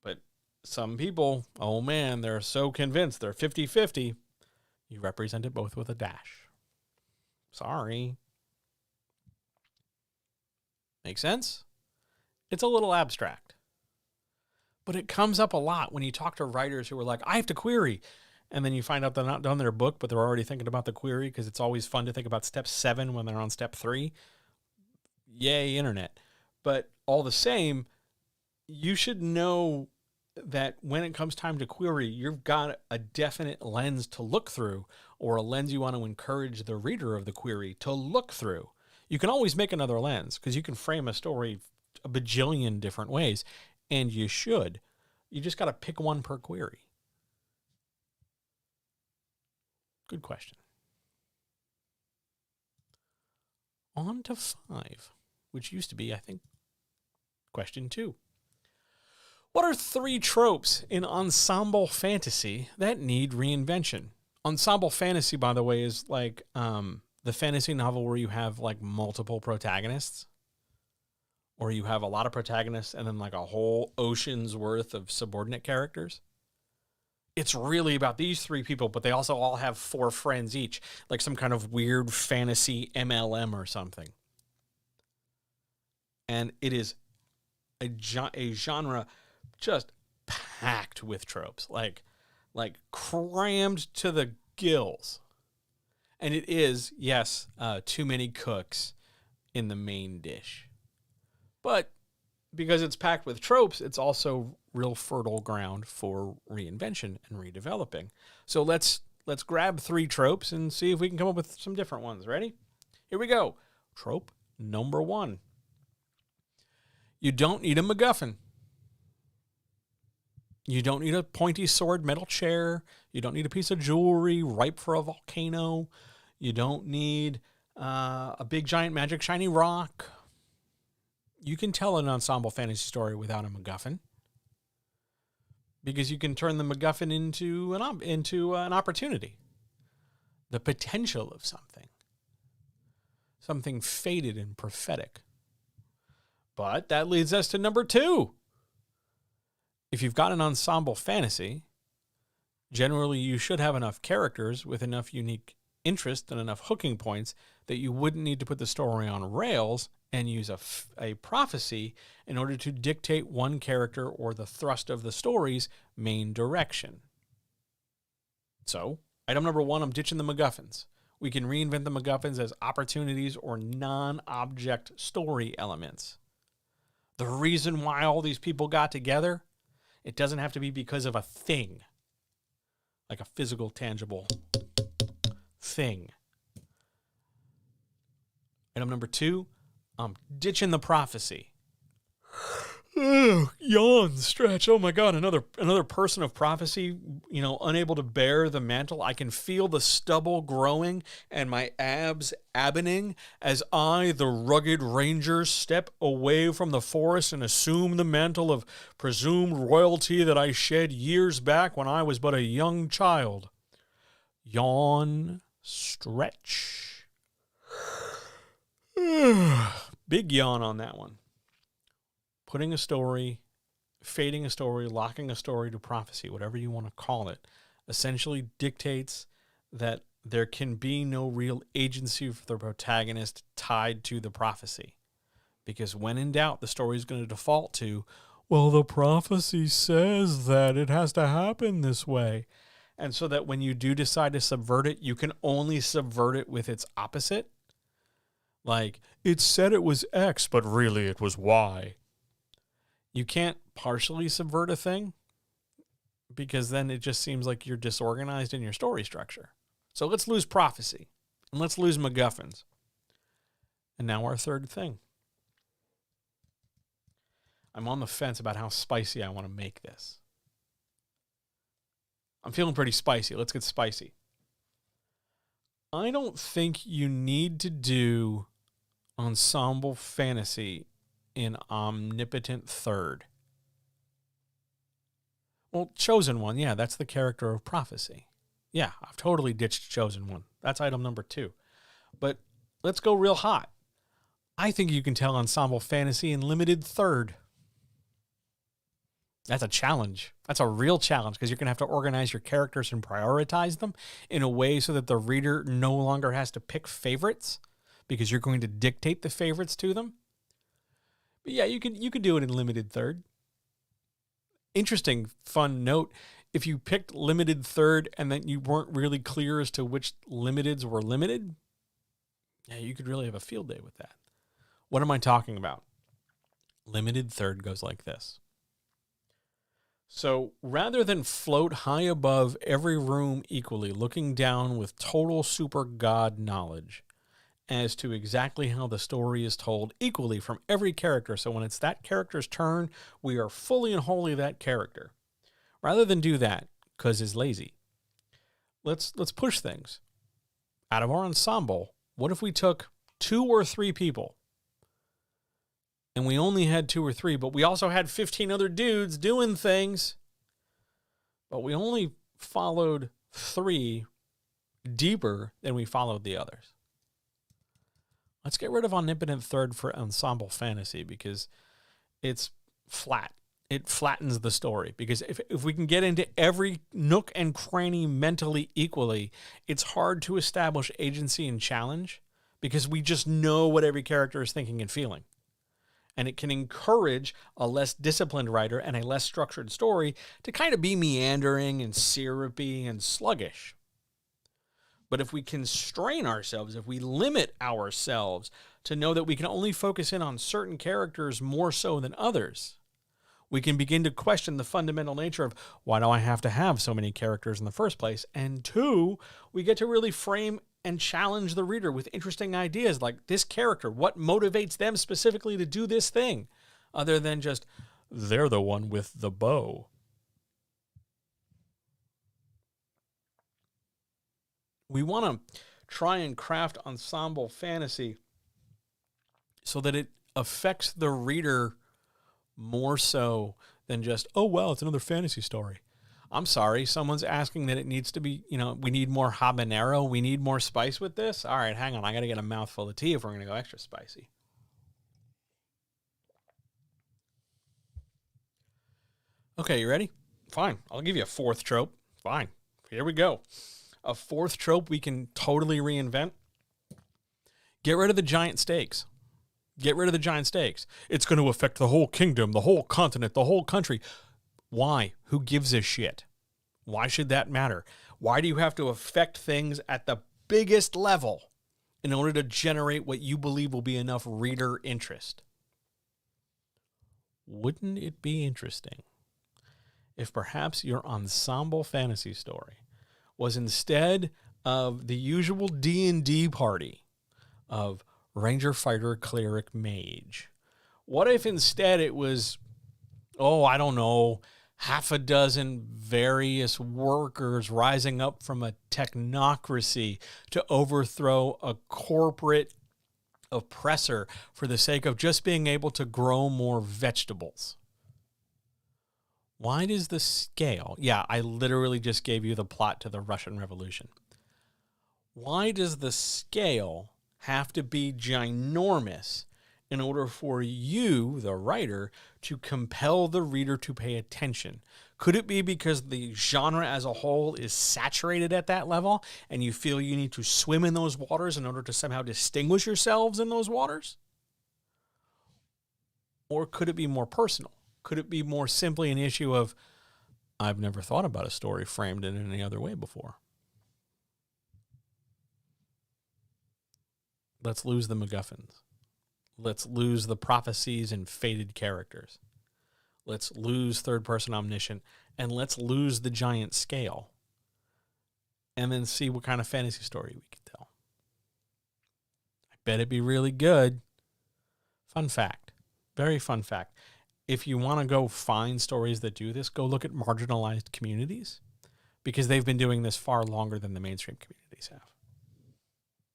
But some people, oh man, they're so convinced they're 50-50. You represent it both with a dash. Sorry. Make sense? It's a little abstract. But it comes up a lot when you talk to writers who are like, I have to query. And then you find out they're not done their book, but they're already thinking about the query because it's always fun to think about step 7 when they're on step 3. Yay, internet. But all the same, you should know that when it comes time to query, you've got a definite lens to look through, or a lens you want to encourage the reader of the query to look through. You can always make another lens because you can frame a story a bajillion different ways, and you should. You just got to pick one per query. Good question. On to 5, which used to be, I think, question 2. What are 3 tropes in ensemble fantasy that need reinvention? Ensemble fantasy, by the way, is like the fantasy novel where you have like multiple protagonists, or you have a lot of protagonists and then like a whole ocean's worth of subordinate characters. It's really about these 3 people, but they also all have 4 friends each, like some kind of weird fantasy MLM or something. And it is a genre just packed with tropes, like crammed to the gills. And it is, yes, too many cooks in the main dish. But because it's packed with tropes, it's also real fertile ground for reinvention and redeveloping. So let's grab 3 tropes and see if we can come up with some different ones. Ready? Here we go. Trope number 1. You don't need a MacGuffin. You don't need a pointy sword metal chair. You don't need a piece of jewelry ripe for a volcano. You don't need a big giant magic shiny rock. You can tell an ensemble fantasy story without a MacGuffin, because you can turn the MacGuffin into an opportunity, the potential of something faded and prophetic. But that leads us to number 2. If you've got an ensemble fantasy, generally you should have enough characters with enough unique interest and enough hooking points that you wouldn't need to put the story on rails and use a prophecy in order to dictate one character or the thrust of the story's main direction. So, item number 1, I'm ditching the MacGuffins. We can reinvent the MacGuffins as opportunities or non-object story elements. The reason why all these people got together, it doesn't have to be because of a thing, like a physical, tangible thing. Item number 2, I'm ditching the prophecy. Yawn, stretch. Oh my God, another person of prophecy, unable to bear the mantle. I can feel the stubble growing and my abs abaning as I, the rugged ranger, step away from the forest and assume the mantle of presumed royalty that I shed years back when I was but a young child. Yawn, stretch. Big yawn on that one. Putting a story, fading a story, locking a story to prophecy, whatever you want to call it, essentially dictates that there can be no real agency for the protagonist tied to the prophecy. Because when in doubt, the story is going to default to, well, the prophecy says that it has to happen this way. And so that when you do decide to subvert it, you can only subvert it with its opposite. Like, it said it was X, but really it was Y. You can't partially subvert a thing because then it just seems like you're disorganized in your story structure. So let's lose prophecy and let's lose MacGuffins. And now our third thing. I'm on the fence about how spicy I want to make this. I'm feeling pretty spicy. Let's get spicy. I don't think you need to do ensemble fantasy in omnipotent third. Well, chosen one, yeah, that's the character of prophecy. Yeah, I've totally ditched chosen one. That's item number 2. But let's go real hot. I think you can tell ensemble fantasy in limited third. That's a challenge. That's a real challenge because you're going to have to organize your characters and prioritize them in a way so that the reader no longer has to pick favorites because you're going to dictate the favorites to them. But yeah, you could do it in limited third. Interesting, fun note. If you picked limited third and then you weren't really clear as to which limiteds were limited, yeah, you could really have a field day with that. What am I talking about? Limited third goes like this. So rather than float high above every room equally, looking down with total super god knowledge as to exactly how the story is told equally from every character, so when it's that character's turn, we are fully and wholly that character. Rather than do that, because it's lazy, let's push things. Out of our ensemble, what if we took 2 or 3 people and we only had 2 or 3, but we also had 15 other dudes doing things, but we only followed 3 deeper than we followed the others? Let's get rid of omnipotent third for ensemble fantasy because it's flat. It flattens the story. Because if we can get into every nook and cranny mentally equally, it's hard to establish agency and challenge because we just know what every character is thinking and feeling. And it can encourage a less disciplined writer and a less structured story to kind of be meandering and syrupy and sluggish. But if we constrain ourselves, if we limit ourselves to know that we can only focus in on certain characters more so than others, we can begin to question the fundamental nature of why do I have to have so many characters in the first place? And 2, we get to really frame and challenge the reader with interesting ideas like this character, what motivates them specifically to do this thing, other than just, they're the one with the bow. We want to try and craft ensemble fantasy so that it affects the reader more so than just, oh, well, it's another fantasy story. I'm sorry, someone's asking that it needs to be, we need more habanero, we need more spice with this. All right, hang on, I got to get a mouthful of tea if we're going to go extra spicy. Okay, you ready? Fine, I'll give you a 4th trope. Fine, here we go. A 4th trope we can totally reinvent. Get rid of the giant stakes. Get rid of the giant stakes. It's going to affect the whole kingdom, the whole continent, the whole country. Why? Who gives a shit? Why should that matter? Why do you have to affect things at the biggest level in order to generate what you believe will be enough reader interest? Wouldn't it be interesting if perhaps your ensemble fantasy story was, instead of the usual D&D party of Ranger, Fighter, Cleric, Mage, what if instead it was, I don't know, half a dozen various workers rising up from a technocracy to overthrow a corporate oppressor for the sake of just being able to grow more vegetables? Why does the scale... Yeah, I literally just gave you the plot to the Russian Revolution. Why does the scale have to be ginormous in order for you, the writer, to compel the reader to pay attention? Could it be because the genre as a whole is saturated at that level and you feel you need to swim in those waters in order to somehow distinguish yourselves in those waters? Or could it be more personal? Could it be more simply an issue of, I've never thought about a story framed in any other way before? Let's lose the MacGuffins. Let's lose the prophecies and fated characters. Let's lose third-person omniscient, and let's lose the giant scale. And then see what kind of fantasy story we can tell. I bet it'd be really good. Fun fact. Very fun fact. If you want to go find stories that do this, go look at marginalized communities, because they've been doing this far longer than the mainstream communities have.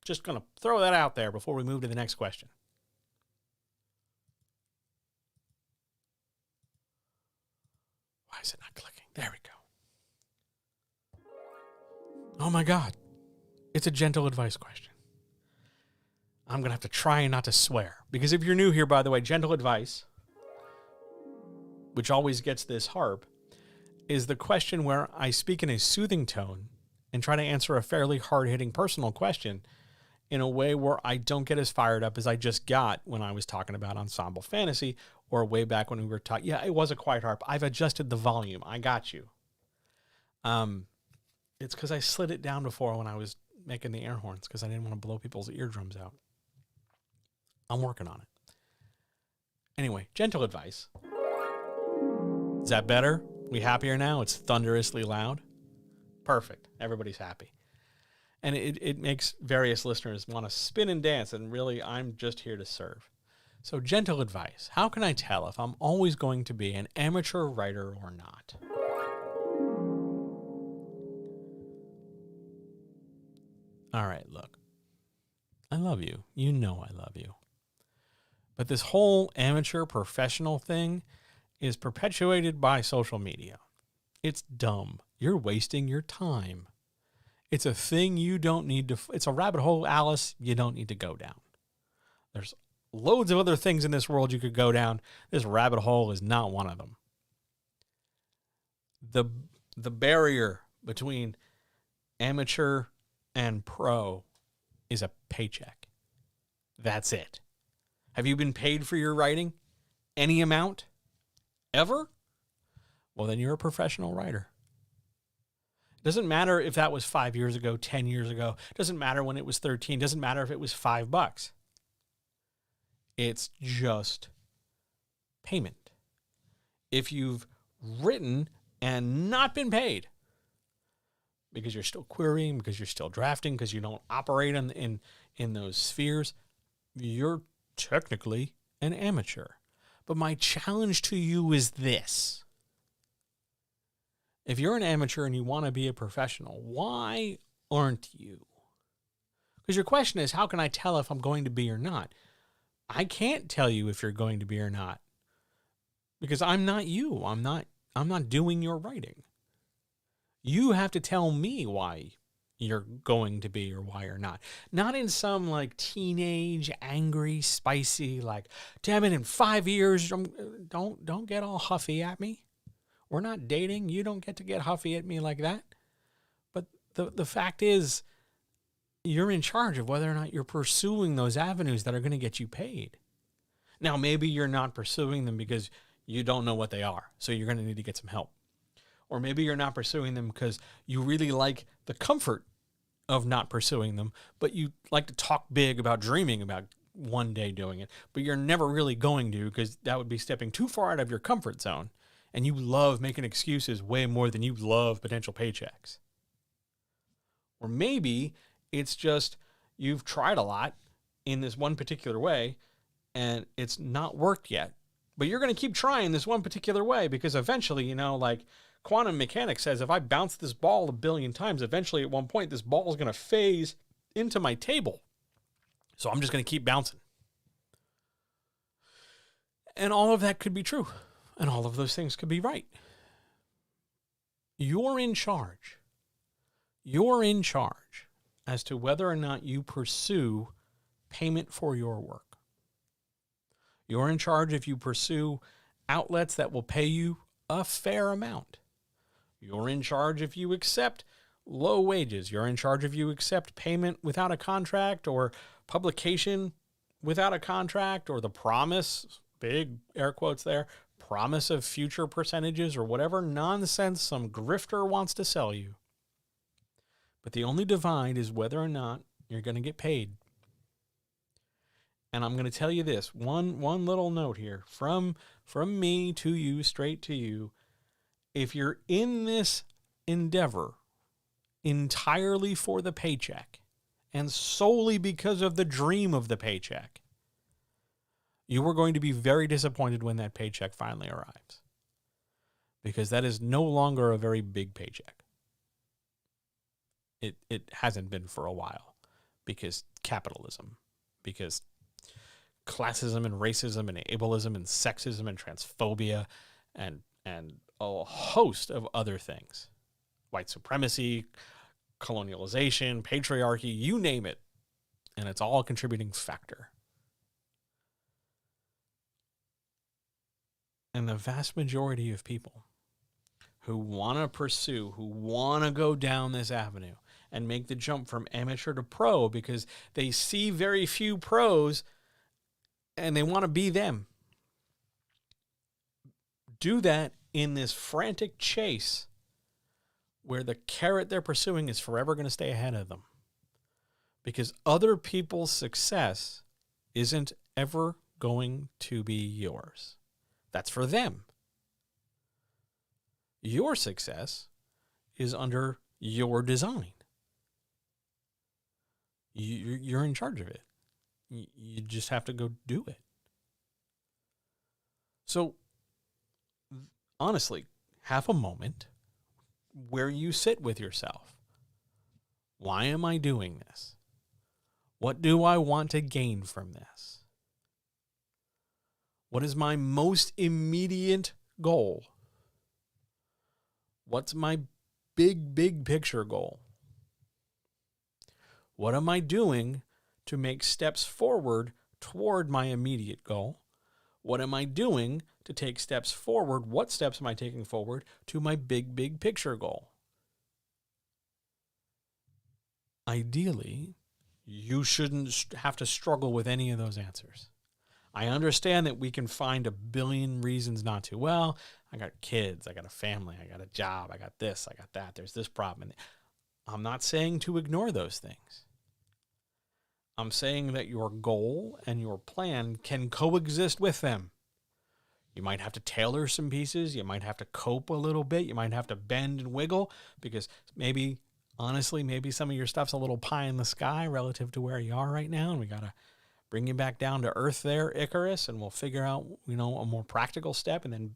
Just going to throw that out there before we move to the next question. Why is it not clicking? There we go. Oh my God. It's a gentle advice question. I'm going to have to try not to swear. Because if you're new here, by the way, gentle advice, which always gets this harp, is the question where I speak in a soothing tone and try to answer a fairly hard-hitting personal question in a way where I don't get as fired up as I just got when I was talking about ensemble fantasy, or way back when we were talking. Yeah, it was a quiet harp. I've adjusted the volume. I got you. It's because I slid it down before when I was making the air horns, because I didn't want to blow people's eardrums out. I'm working on it. Anyway, gentle advice. Is that better? We happier now? It's thunderously loud. Perfect. Everybody's happy. And it makes various listeners want to spin and dance, and really, I'm just here to serve. So, gentle advice. How can I tell if I'm always going to be an amateur writer or not? All right, look. I love you. You know I love you. But this whole amateur professional thing is perpetuated by social media. It's dumb. You're wasting your time. It's a thing you don't need to, it's a rabbit hole, Alice, you don't need to go down. There's loads of other things in this world you could go down. This rabbit hole is not one of them. The barrier between amateur and pro is a paycheck. That's it. Have you been paid for your writing? Any amount? Ever? Well, then you're a professional writer. It doesn't matter if that was 5 years ago, 10 years ago. It doesn't matter when it was 13. It doesn't matter if it was $5. It's just payment. If you've written and not been paid because you're still querying, because you're still drafting, because you don't operate in those spheres, you're technically an amateur. But my challenge to you is this. If you're an amateur and you want to be a professional, why aren't you? Because your question is, how can I tell if I'm going to be or not? I can't tell you if you're going to be or not. Because I'm not you. I'm not doing your writing. You have to tell me why you're going to be or why you're not. Not in some like teenage, angry, spicy, like, damn it, in 5 years, don't get all huffy at me. We're not dating. You don't get to get huffy at me like that. But the fact is, you're in charge of whether or not you're pursuing those avenues that are going to get you paid. Now, maybe you're not pursuing them because you don't know what they are, so you're going to need to get some help. Or maybe you're not pursuing them because you really like the comfort of not pursuing them, but you like to talk big about dreaming about one day doing it, but you're never really going to because that would be stepping too far out of your comfort zone. And you love making excuses way more than you love potential paychecks. Or maybe it's just you've tried a lot in this one particular way and it's not worked yet. But you're going to keep trying this one particular way because eventually, like quantum mechanics says, if I bounce this ball 1 billion times, eventually at one point this ball is going to phase into my table. So I'm just going to keep bouncing. And all of that could be true. And all of those things could be right. You're in charge. You're in charge as to whether or not you pursue payment for your work. You're in charge if you pursue outlets that will pay you a fair amount. You're in charge if you accept low wages. You're in charge if you accept payment without a contract or publication without a contract or the promise, big air quotes there, promise of future percentages or whatever nonsense some grifter wants to sell you. But the only divide is whether or not you're going to get paid. And I'm going to tell you this, one little note here from me to you, straight to you. If you're in this endeavor entirely for the paycheck and solely because of the dream of the paycheck, you are going to be very disappointed when that paycheck finally arrives. Because that is no longer a very big paycheck. It hasn't been for a while. Because capitalism. Because classism and racism and ableism and sexism and transphobia and a host of other things. White supremacy, colonialization, patriarchy, you name it. And it's all a contributing factor. And the vast majority of people who want to pursue, who want to go down this avenue and make the jump from amateur to pro because they see very few pros and they want to be them, do that in this frantic chase where the carrot they're pursuing is forever going to stay ahead of them. Because other people's success isn't ever going to be yours. That's for them. Your success is under your design. You're in charge of it. You just have to go do it. So, honestly, have a moment where you sit with yourself. Why am I doing this? What do I want to gain from this? What is my most immediate goal? What's my big picture goal? What am I doing to make steps forward toward my immediate goal? What am I doing to take steps forward? What steps am I taking forward to my big picture goal? Ideally, you shouldn't have to struggle with any of those answers. I understand that we can find a billion reasons not to. Well, I got kids, I got a family, I got a job, I got this, I got that, there's this problem. I'm not saying to ignore those things. I'm saying that your goal and your plan can coexist with them. You might have to tailor some pieces. You might have to cope a little bit. You might have to bend and wiggle because maybe, honestly, maybe some of your stuff's a little pie in the sky relative to where you are right now. And we got to bring you back down to earth there, Icarus, and we'll figure out, a more practical step and then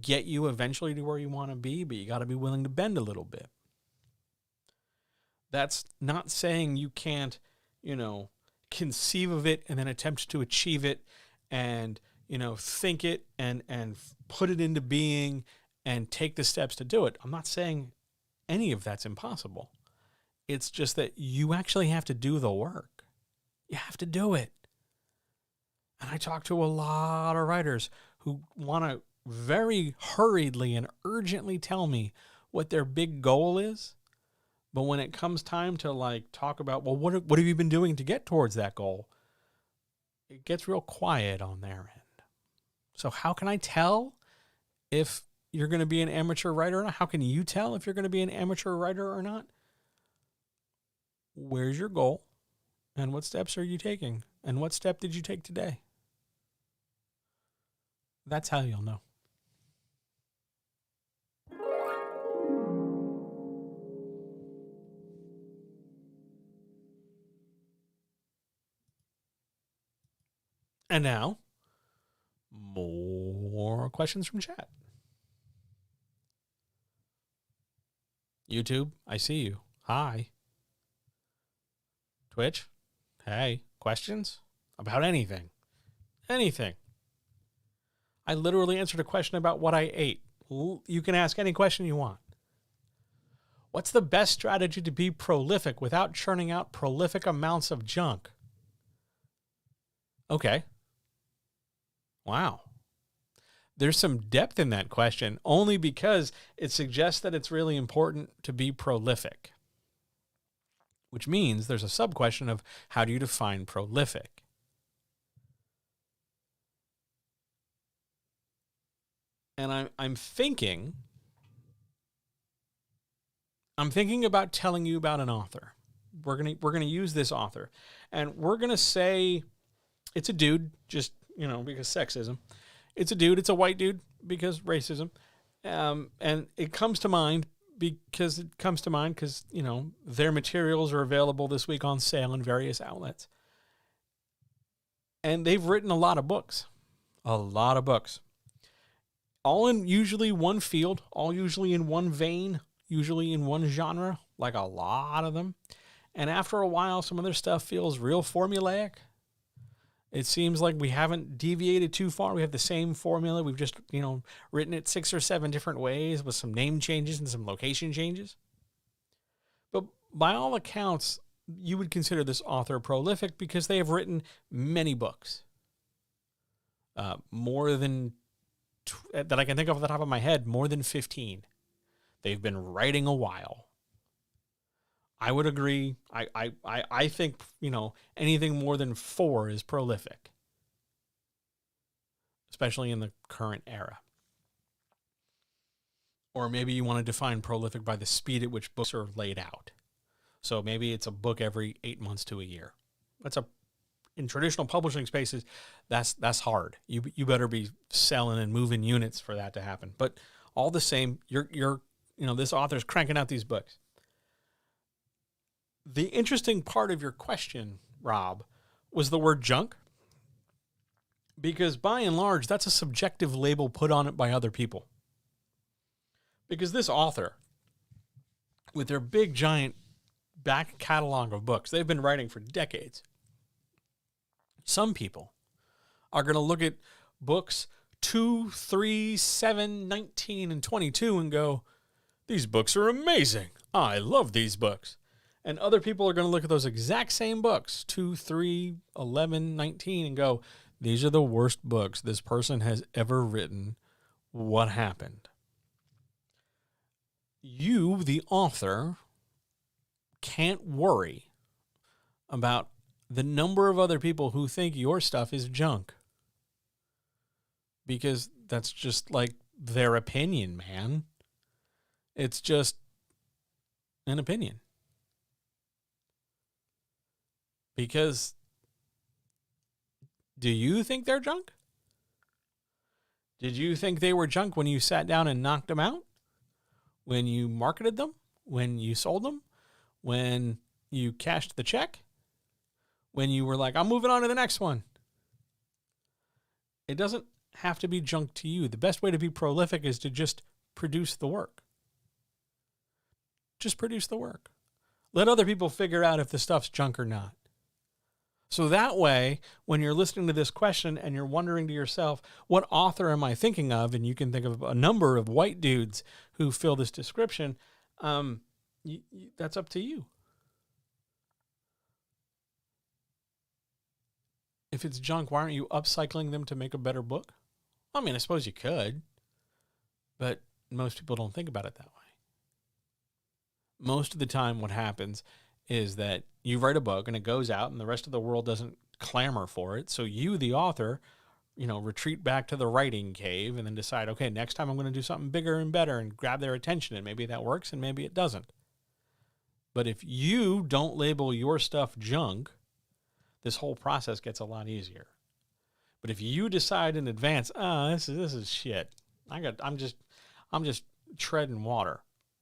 get you eventually to where you want to be, but you got to be willing to bend a little bit. That's not saying you can't, conceive of it and then attempt to achieve it and, think it and put it into being and take the steps to do it. I'm not saying any of that's impossible. It's just that you actually have to do the work. You have to do it. And I talk to a lot of writers who want to very hurriedly and urgently tell me what their big goal is. But when it comes time to talk about, well, what have you been doing to get towards that goal? It gets real quiet on their end. So how can I tell if you're going to be an amateur writer or not? How can you tell if you're going to be an amateur writer or not? Where's your goal? And what steps are you taking? And what step did you take today? That's how you'll know. And now, more questions from chat. YouTube, I see you. Hi. Twitch, hey. Questions? About anything. Anything. I literally answered a question about what I ate. You can ask any question you want. What's the best strategy to be prolific without churning out prolific amounts of junk? Okay. Wow. There's some depth in that question, only because it suggests that it's really important to be prolific, which means there's a sub-question of how do you define prolific? And I'm thinking about telling you about an author. We're gonna use this author, and we're gonna say it's a dude, just because sexism. It's a dude. It's a white dude because racism, and it comes to mind because their materials are available this week on sale in various outlets, and they've written a lot of books, all in usually one field, all usually in one vein, usually in one genre, like a lot of them. And after a while, some of their stuff feels real formulaic. It seems like we haven't deviated too far. We have the same formula. We've just, written it 6 or 7 different ways with some name changes and some location changes. But by all accounts, you would consider this author prolific because they have written many books. More than, that I can think of off the top of my head, more than 15. They've been writing a while. I would agree. I think, anything more than 4 is prolific, especially in the current era. Or maybe you want to define prolific by the speed at which books are laid out. So maybe it's a book every 8 months to a year. In traditional publishing spaces, that's hard. You better be selling and moving units for that to happen. But All the same, this author's cranking out these books. The interesting part of your question, Rob, was the word junk. Because by and large, that's a subjective label put on it by other people. Because this author, with their big, giant back catalog of books, they've been writing for decades. Some people are going to look at books 2, 3, 7, 19, and 22 and go, these books are amazing. I love these books. And other people are going to look at those exact same books, 2, 3, 11, 19, and go, these are the worst books this person has ever written. What happened? You, the author, can't worry about the number of other people who think your stuff is junk. Because that's just like their opinion, man. It's just an opinion. Because do you think they're junk? Did you think they were junk when you sat down and knocked them out? When you marketed them? When you sold them? When you cashed the check? When you were like, I'm moving on to the next one? It doesn't have to be junk to you. The best way to be prolific is to just produce the work. Just produce the work. Let other people figure out if the stuff's junk or not. So that way, when you're listening to this question and you're wondering to yourself, what author am I thinking of? And you can think of a number of white dudes who fill this description. That's up to you. If it's junk, why aren't you upcycling them to make a better book? I mean, I suppose you could, but most people don't think about it that way. Most of the time what happens is that you write a book and it goes out and the rest of the world doesn't clamor for it. So you, the author, retreat back to the writing cave and then decide, okay, next time I'm going to do something bigger and better and grab their attention. And maybe that works and maybe it doesn't. But if you don't label your stuff junk, this whole process gets a lot easier. But if you decide in advance, this is shit. I'm just treading water.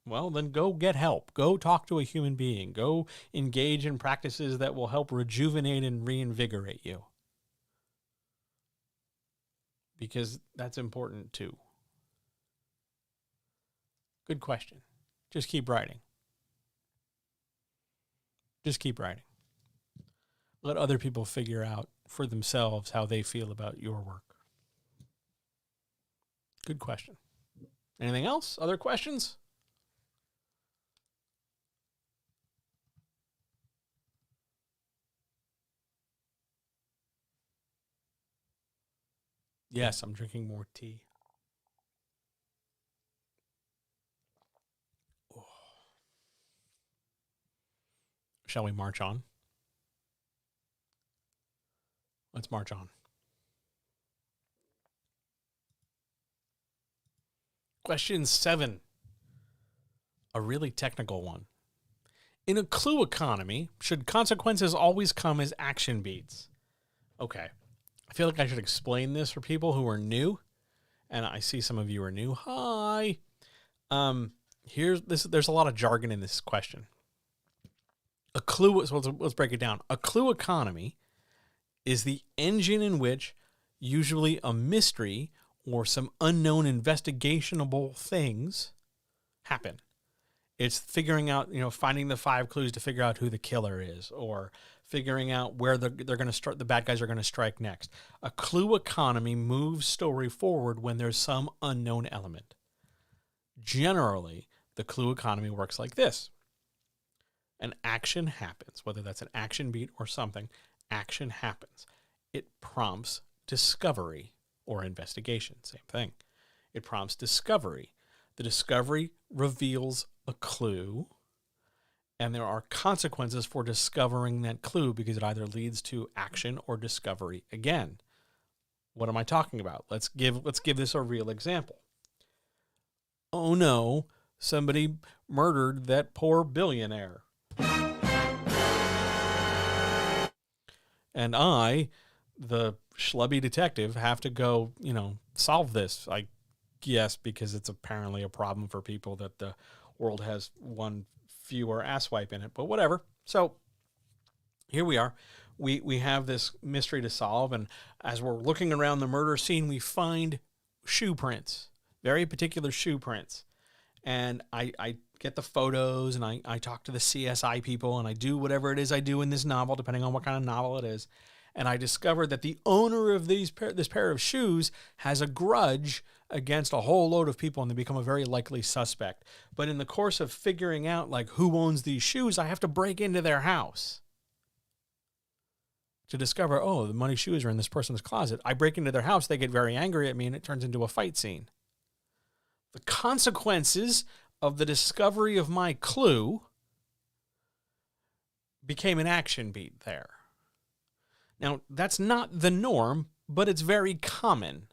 Well, then go get help. Go talk to a human being. Go engage in practices that will help rejuvenate and reinvigorate you. Because that's important too. Good question. Just keep writing. Just keep writing. Let other people figure out for themselves how they feel about your work. Good question. Anything else? Other questions? Yes, I'm drinking more tea. Oh. Shall we march on? Let's march on. Question 7. A really technical one. In a clue economy, should consequences always come as action beats? Okay. I feel like I should explain this for people who are new. And I see some of you are new. Hi. There's a lot of jargon in this question. A clue, so let's break it down. A clue economy is the engine in which usually a mystery or some unknown investigationable things happen. It's figuring out, finding the 5 clues to figure out who the killer is, or figuring out where they're going to start. The bad guys are going to strike next. A clue economy moves story forward when there's some unknown element. Generally, the clue economy works like this. An action happens, whether that's an action beat or something. Action happens. It prompts discovery or investigation. Same thing. It prompts discovery. The discovery reveals a clue, and there are consequences for discovering that clue because it either leads to action or discovery again. What am I talking about? Let's give this a real example. Oh no, somebody murdered that poor billionaire. And I, the schlubby detective, have to go, solve this. I guess because it's apparently a problem for people that the world has one fewer asswipe in it, but whatever. So here we are. We have this mystery to solve, and as we're looking around the murder scene, we find shoe prints, very particular shoe prints. And I get the photos, and I talk to the CSI people, and I do whatever it is I do in this novel, depending on what kind of novel it is. And I discovered that the owner of this pair of shoes has a grudge against a whole load of people, and they become a very likely suspect. But in the course of figuring out like who owns these shoes, I have to break into their house to discover, oh, the money shoes are in this person's closet. I break into their house, they get very angry at me, and it turns into a fight scene. The consequences of the discovery of my clue became an action beat there. Now, that's not the norm, but it's very common.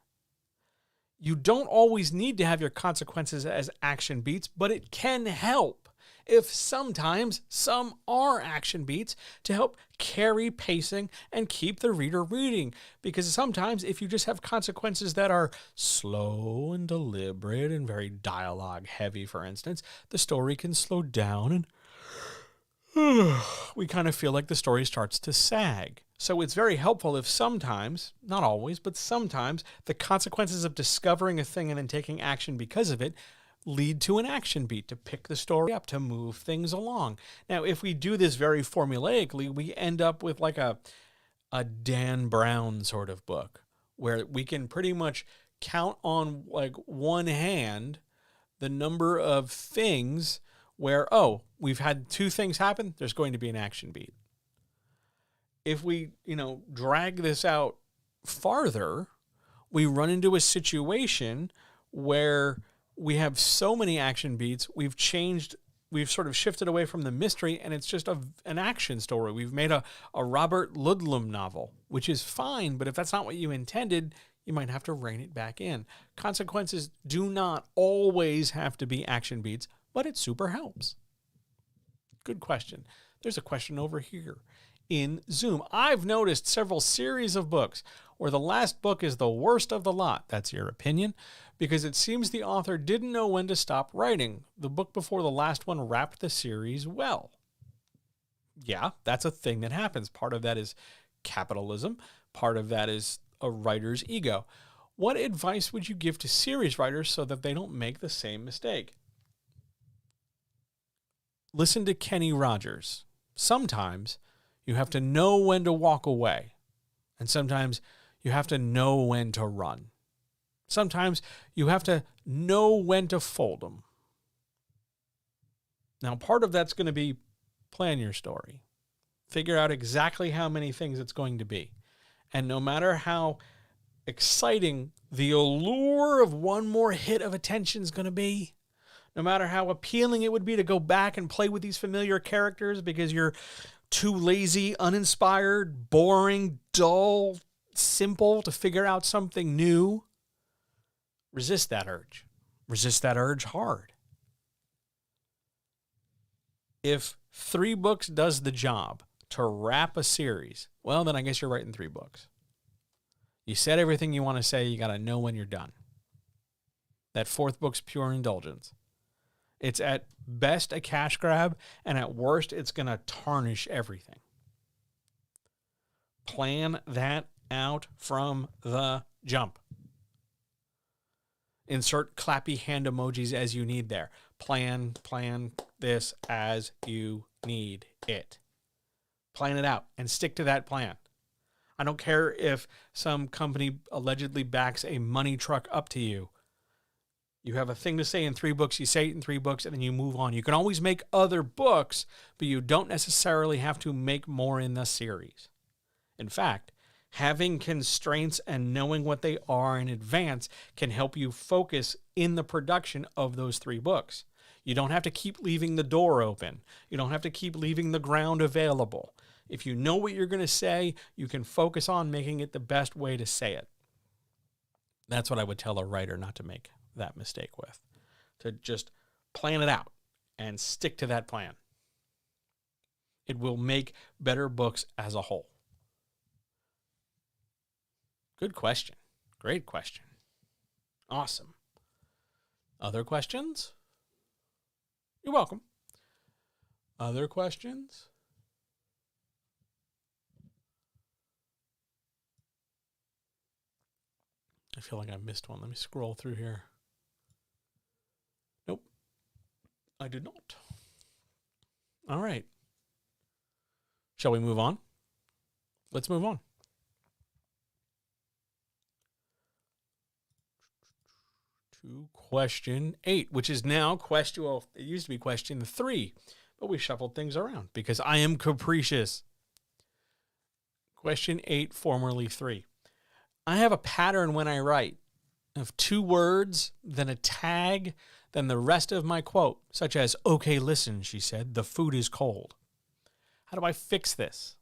You don't always need to have your consequences as action beats, but it can help if sometimes some are action beats to help carry pacing and keep the reader reading. Because sometimes if you just have consequences that are slow and deliberate and very dialogue heavy, for instance, the story can slow down and we kind of feel like the story starts to sag. So it's very helpful if sometimes, not always, but sometimes the consequences of discovering a thing and then taking action because of it lead to an action beat to pick the story up, to move things along. Now, if we do this very formulaically, we end up with like a Dan Brown sort of book where we can pretty much count on like one hand the number of things where, oh, we've had two things happen, there's going to be an action beat. If we, drag this out farther, we run into a situation where we have so many action beats, we've sort of shifted away from the mystery, and it's just an action story. We've made a Robert Ludlum novel, which is fine, but if that's not what you intended, you might have to rein it back in. Consequences do not always have to be action beats, but it super helps. Good question. There's a question over here in Zoom. I've noticed several series of books where the last book is the worst of the lot. That's your opinion, because it seems the author didn't know when to stop writing. The book before the last one wrapped the series well. Yeah, that's a thing that happens. Part of that is capitalism. Part of that is a writer's ego. What advice would you give to series writers so that they don't make the same mistake? Listen to Kenny Rogers. Sometimes you have to know when to walk away, and sometimes you have to know when to run. Sometimes you have to know when to fold them. Now, part of that's going to be plan your story. Figure out exactly how many things it's going to be. And no matter how exciting the allure of one more hit of attention is going to be, no matter how appealing it would be to go back and play with these familiar characters because you're too lazy, uninspired, boring, dull, simple to figure out something new, resist that urge. Resist that urge hard. If 3 books does the job to wrap a series, well, then I guess you're writing 3 books. You said everything you want to say. You got to know when you're done. That 4th book's pure indulgence. It's at best a cash grab, and at worst, it's going to tarnish everything. Plan that out from the jump. Insert clappy hand emojis as you need there. Plan this as you need it. Plan it out and stick to that plan. I don't care if some company allegedly backs a money truck up to you. You have a thing to say in 3 books, you say it in 3 books, and then you move on. You can always make other books, but you don't necessarily have to make more in the series. In fact, having constraints and knowing what they are in advance can help you focus in the production of those 3 books. You don't have to keep leaving the door open. You don't have to keep leaving the ground available. If you know what you're going to say, you can focus on making it the best way to say it. That's what I would tell a writer not to make that mistake with. To just plan it out and stick to that plan. It will make better books as a whole. Good question. Great question. Awesome. Other questions? You're welcome. Other questions? I feel like I missed one. Let me scroll through here. Nope, I did not. All right. Shall we move on? Let's move on. To question 8, which is now question, well, it used to be question 3, but we shuffled things around because I am capricious. Question 8, formerly 3. I have a pattern when I write of 2 words, then a tag, then the rest of my quote, such as, "Okay, listen," she said, "the food is cold." How do I fix this?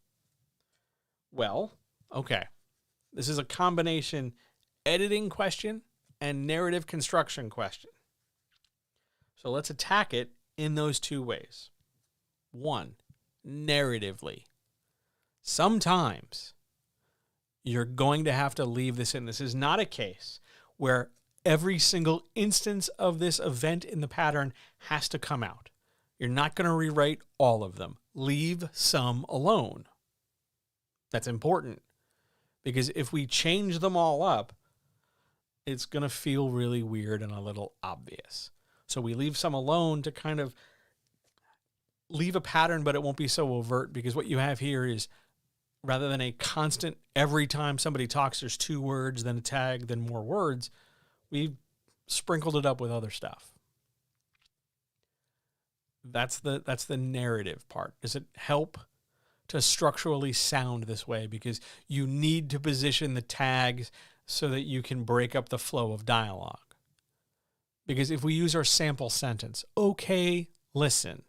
Well, okay. This is a combination editing question and narrative construction question. So let's attack it in those 2 ways. 1, narratively. Sometimes you're going to have to leave this in. This is not a case where every single instance of this event in the pattern has to come out. You're not going to rewrite all of them. Leave some alone. That's important because if we change them all up, it's going to feel really weird and a little obvious. So we leave some alone to kind of leave a pattern, but it won't be so overt because what you have here is rather than a constant, every time somebody talks, there's 2 words, then a tag, then more words, we've sprinkled it up with other stuff. That's the narrative part. Does it help to structurally sound this way? Because you need to position the tags so that you can break up the flow of dialogue. Because if we use our sample sentence, "Okay, listen,"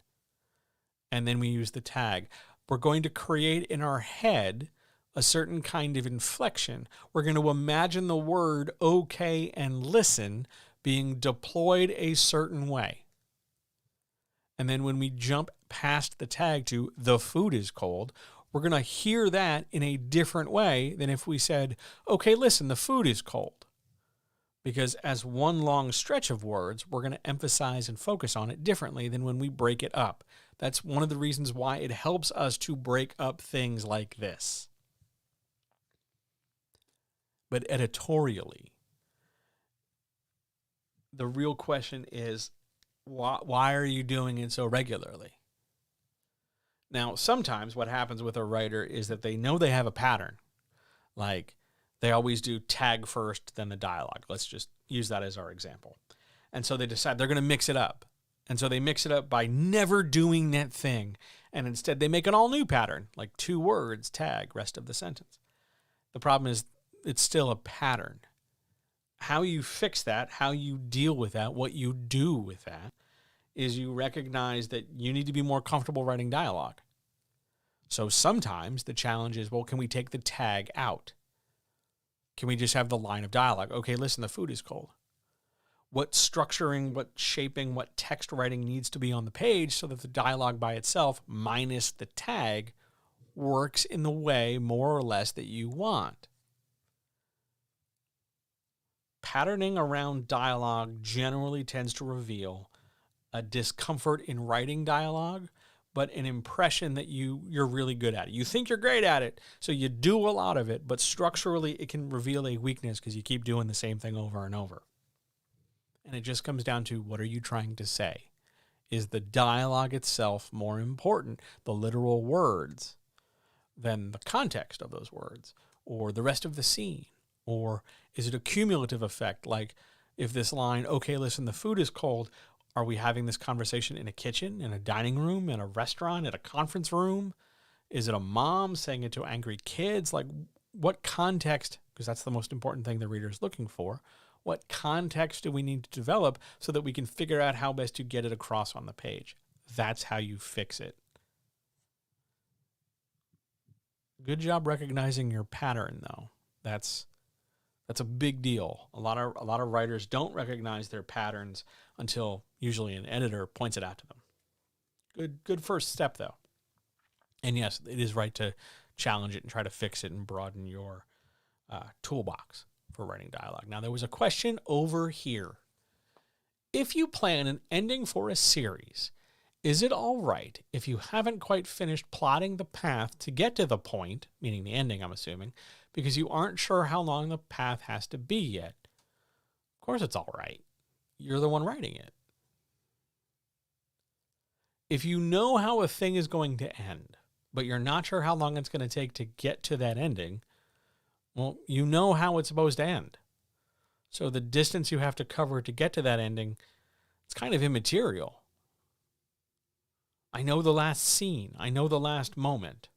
and then we use the tag, we're going to create in our head a certain kind of inflection. We're going to imagine the word "okay" and "listen" being deployed a certain way. And then when we jump past the tag to "the food is cold," we're going to hear that in a different way than if we said, "Okay, listen, the food is cold." Because as one long stretch of words, we're going to emphasize and focus on it differently than when we break it up. That's one of the reasons why it helps us to break up things like this. But editorially, the real question is, why are you doing it so regularly? Now, sometimes what happens with a writer is that they know they have a pattern. Like, they always do tag first, then the dialogue. Let's just use that as our example. And so they decide they're going to mix it up. And so they mix it up by never doing that thing. And instead they make an all new pattern, like 2 words, tag, rest of the sentence. The problem is it's still a pattern. How you fix that, how you deal with that, what you do with that, is you recognize that you need to be more comfortable writing dialogue. So sometimes the challenge is, well, can we take the tag out? Can we just have the line of dialogue? "Okay, listen, the food is cold." What structuring, what shaping, what text writing needs to be on the page so that the dialogue by itself, minus the tag, works in the way more or less that you want? Patterning around dialogue generally tends to reveal a discomfort in writing dialogue, but an impression that you're really good at it. You think you're great at it, so you do a lot of it, but structurally it can reveal a weakness because you keep doing the same thing over and over. And it just comes down to, what are you trying to say? Is the dialogue itself more important, the literal words, than the context of those words, or the rest of the scene? Or is it a cumulative effect? Like if this line, "Okay, listen, the food is cold," are we having this conversation in a kitchen, in a dining room, in a restaurant, at a conference room? Is it a mom saying it to angry kids? Like, what context, because that's the most important thing the reader is looking for, what context do we need to develop so that we can figure out how best to get it across on the page? That's how you fix it. Good job recognizing your pattern, though. That's a big deal. A lot of writers don't recognize their patterns until usually an editor points it out to them. Good first step, though. And yes, it is right to challenge it and try to fix it and broaden your toolbox for writing dialogue. Now, there was a question over here If you plan an ending for a series, is it all right if you haven't quite finished plotting the path to get to the point, meaning the ending, I'm assuming, because you aren't sure how long the path has to be yet? Of course it's all right. You're the one writing it. If you know how a thing is going to end, but you're not sure how long it's going to take to get to that ending, well, you know how it's supposed to end. So the distance you have to cover to get to that ending, it's kind of immaterial. I know the last scene. I know the last moment.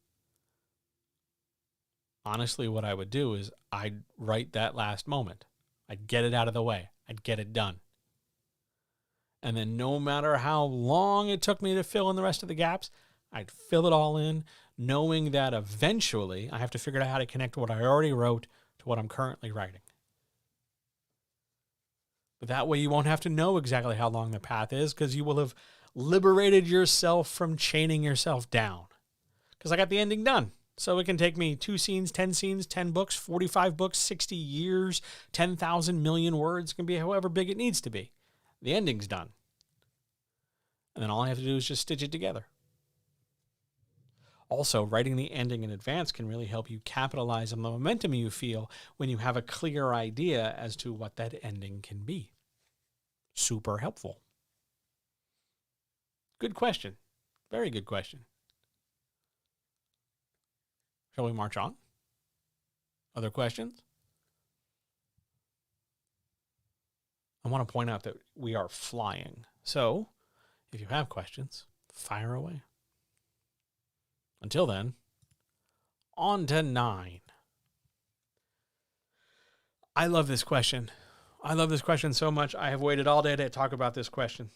Honestly, what I would do is I'd write that last moment. I'd get it out of the way. I'd get it done. And then no matter how long it took me to fill in the rest of the gaps, I'd fill it all in, knowing that eventually I have to figure out how to connect what I already wrote to what I'm currently writing. But that way you won't have to know exactly how long the path is, because you will have liberated yourself from chaining yourself down. Because I got the ending done. So it can take me 2 scenes, 10 books, 45 books, 60 years, 10,000 million words. It can be however big it needs to be. The ending's done. And then all I have to do is just stitch it together. Also, writing the ending in advance can really help you capitalize on the momentum you feel when you have a clear idea as to what that ending can be. Super helpful. Good question. Very good question. Shall we march on? Other questions? I want to point out that we are flying. So, if you have questions, fire away. Until then, on to 9. I love this question. I love this question so much. I have waited all day to talk about this question.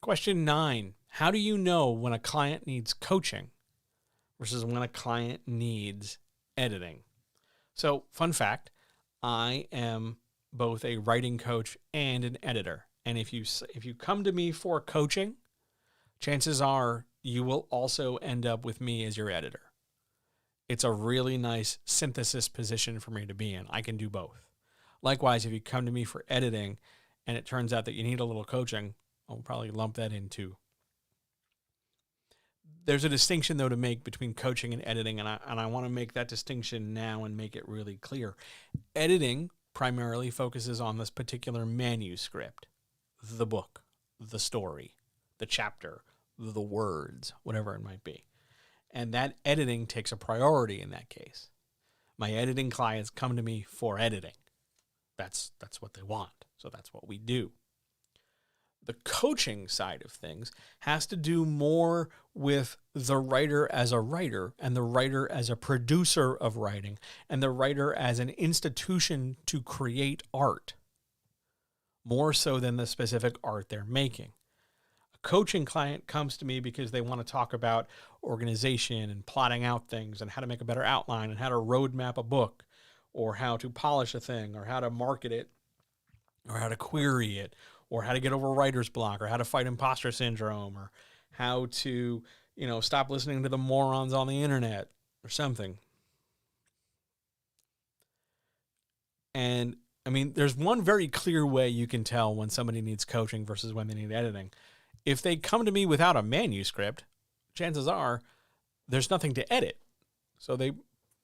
Question 9. How do you know when a client needs coaching versus when a client needs editing? So, fun fact, I am both a writing coach and an editor. And if you come to me for coaching, chances are you will also end up with me as your editor. It's a really nice synthesis position for me to be in. I can do both. Likewise, if you come to me for editing and it turns out that you need a little coaching, I'll probably lump that in too. There's a distinction, though, to make between coaching and editing, and I want to make that distinction now and make it really clear. Editing primarily focuses on this particular manuscript, the book, the story, the chapter, the words, whatever it might be. And that editing takes a priority in that case. My editing clients come to me for editing. That's what they want. So that's what we do. The coaching side of things has to do more with the writer as a writer and the writer as a producer of writing and the writer as an institution to create art, more so than the specific art they're making. A coaching client comes to me because they want to talk about organization and plotting out things and how to make a better outline and how to roadmap a book or how to polish a thing or how to market it or how to query it, or how to get over writer's block, or how to fight imposter syndrome, or how to, stop listening to the morons on the internet, or something. And, there's one very clear way you can tell when somebody needs coaching versus when they need editing. If they come to me without a manuscript, chances are there's nothing to edit. So they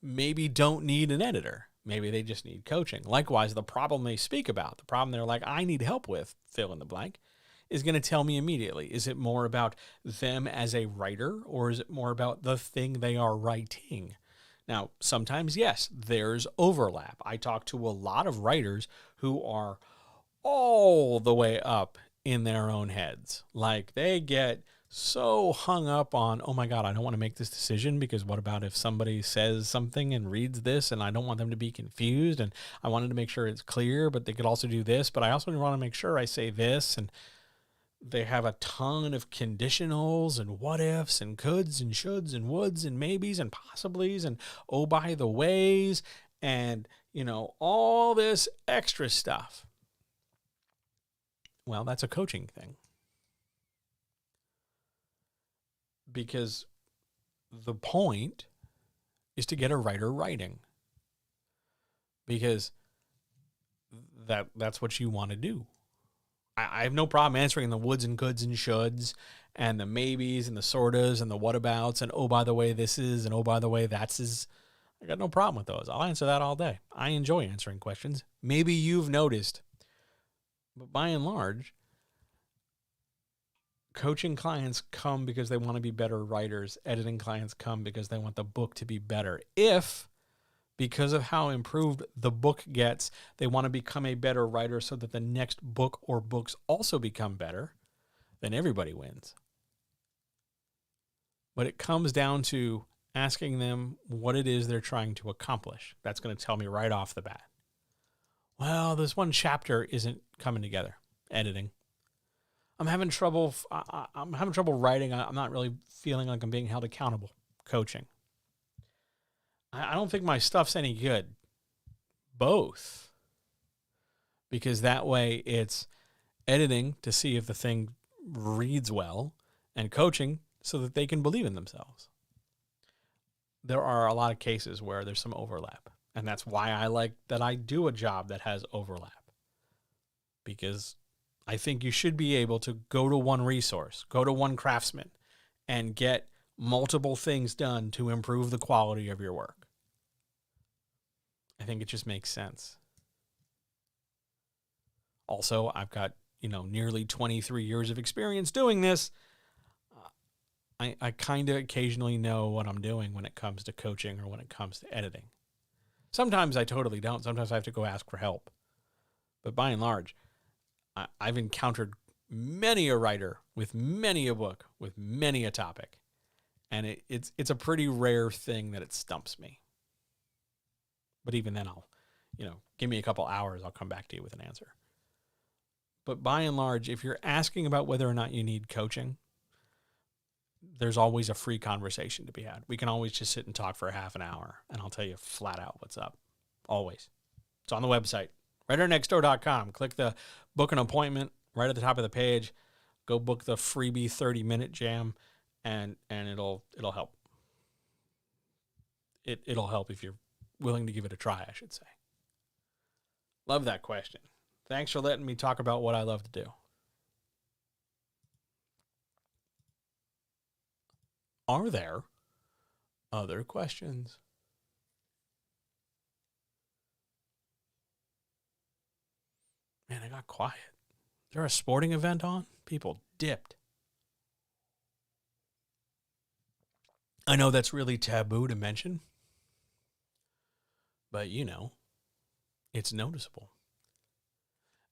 maybe don't need an editor. Maybe they just need coaching. Likewise, the problem they speak about, the problem they're like, I need help with, fill in the blank, is going to tell me immediately. Is it more about them as a writer, or is it more about the thing they are writing? Now, sometimes, yes, there's overlap. I talk to a lot of writers who are all the way up in their own heads. Like, they get so hung up on, oh my God, I don't want to make this decision because what about if somebody says something and reads this and I don't want them to be confused and I wanted to make sure it's clear, but they could also do this, but I also want to make sure I say this. And they have a ton of conditionals and what ifs and coulds and shoulds and woulds and maybes and possiblies and oh by the ways and, all this extra stuff. Well, that's a coaching thing. Because the point is to get a writer writing. Because that's what you want to do. I have no problem answering the woulds and coulds and shoulds and the maybes and the sortas and the whatabouts and, oh, by the way, this is, and oh, by the way, that's is. I got no problem with those. I'll answer that all day. I enjoy answering questions. Maybe you've noticed. But by and large, coaching clients come because they want to be better writers. Editing clients come because they want the book to be better. If, because of how improved the book gets, they want to become a better writer so that the next book or books also become better, then everybody wins. But it comes down to asking them what it is they're trying to accomplish. That's going to tell me right off the bat. Well, this one chapter isn't coming together. Editing. I'm having trouble. I'm having trouble writing. I'm not really feeling like I'm being held accountable. Coaching. I don't think my stuff's any good. Both. Because that way it's editing to see if the thing reads well and coaching so that they can believe in themselves. There are a lot of cases where there's some overlap. And that's why I like that I do a job that has overlap. Because I think you should be able to go to one resource, go to one craftsman, and get multiple things done to improve the quality of your work. I think it just makes sense. Also, I've got, nearly 23 years of experience doing this. I kind of occasionally know what I'm doing when it comes to coaching or when it comes to editing. Sometimes I totally don't. Sometimes I have to go ask for help. But by and large, I've encountered many a writer with many a book, with many a topic. And it's a pretty rare thing that it stumps me. But even then I'll, give me a couple hours, I'll come back to you with an answer. But by and large, if you're asking about whether or not you need coaching, there's always a free conversation to be had. We can always just sit and talk for a half an hour, and I'll tell you flat out what's up. Always. It's on the website, writernextdoor.com. Click the book an appointment right at the top of the page. Go book the freebie 30-minute jam, and it'll help. It'll help if you're willing to give it a try, I should say. Love that question. Thanks for letting me talk about what I love to do. Are there other questions? Man, I got quiet. Is there a sporting event on? People dipped. I know that's really taboo to mention, but it's noticeable.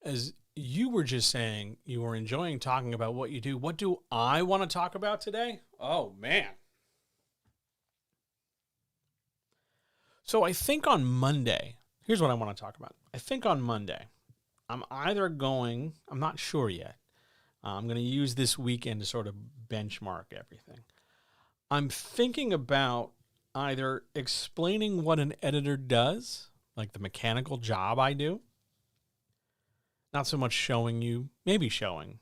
As you were just saying, you were enjoying talking about what you do. What do I want to talk about today? Oh, man. So I think on Monday, here's what I want to talk about. I think on Monday, I'm not sure yet. I'm going to use this weekend to sort of benchmark everything. I'm thinking about either explaining what an editor does, like the mechanical job I do. Not so much showing you, maybe showing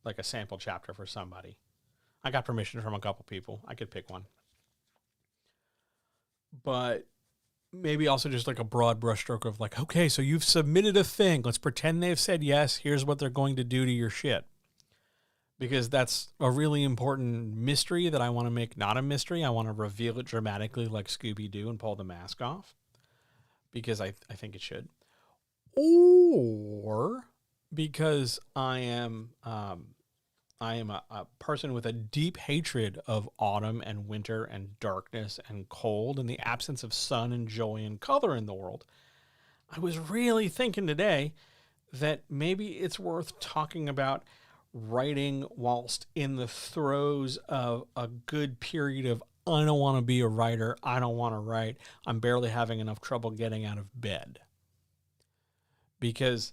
like a sample chapter for somebody. I got permission from a couple people. I could pick one. But maybe also just like a broad brushstroke of like, okay, so you've submitted a thing. Let's pretend they've said yes. Here's what they're going to do to your shit. Because that's a really important mystery that I want to make not a mystery. I want to reveal it dramatically like Scooby-Doo and pull the mask off. Because I think it should. Or because I am a person with a deep hatred of autumn and winter and darkness and cold and the absence of sun and joy and color in the world. I was really thinking today that maybe it's worth talking about writing whilst in the throes of a good period of I don't want to be a writer, I don't want to write, I'm barely having enough trouble getting out of bed. Because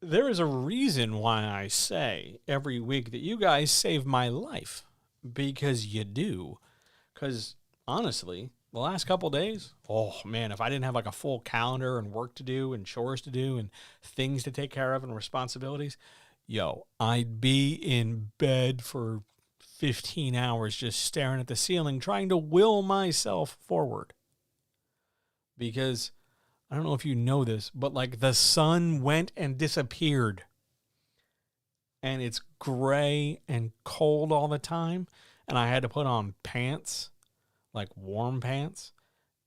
there is a reason why I say every week that you guys save my life. Because you do. Because honestly, the last couple of days, oh man, if I didn't have like a full calendar and work to do and chores to do and things to take care of and responsibilities, I'd be in bed for 15 hours just staring at the ceiling trying to will myself forward. Because I don't know if you know this, but like the sun went and disappeared. and it's gray and cold all the time, and I had to put on pants, like warm pants,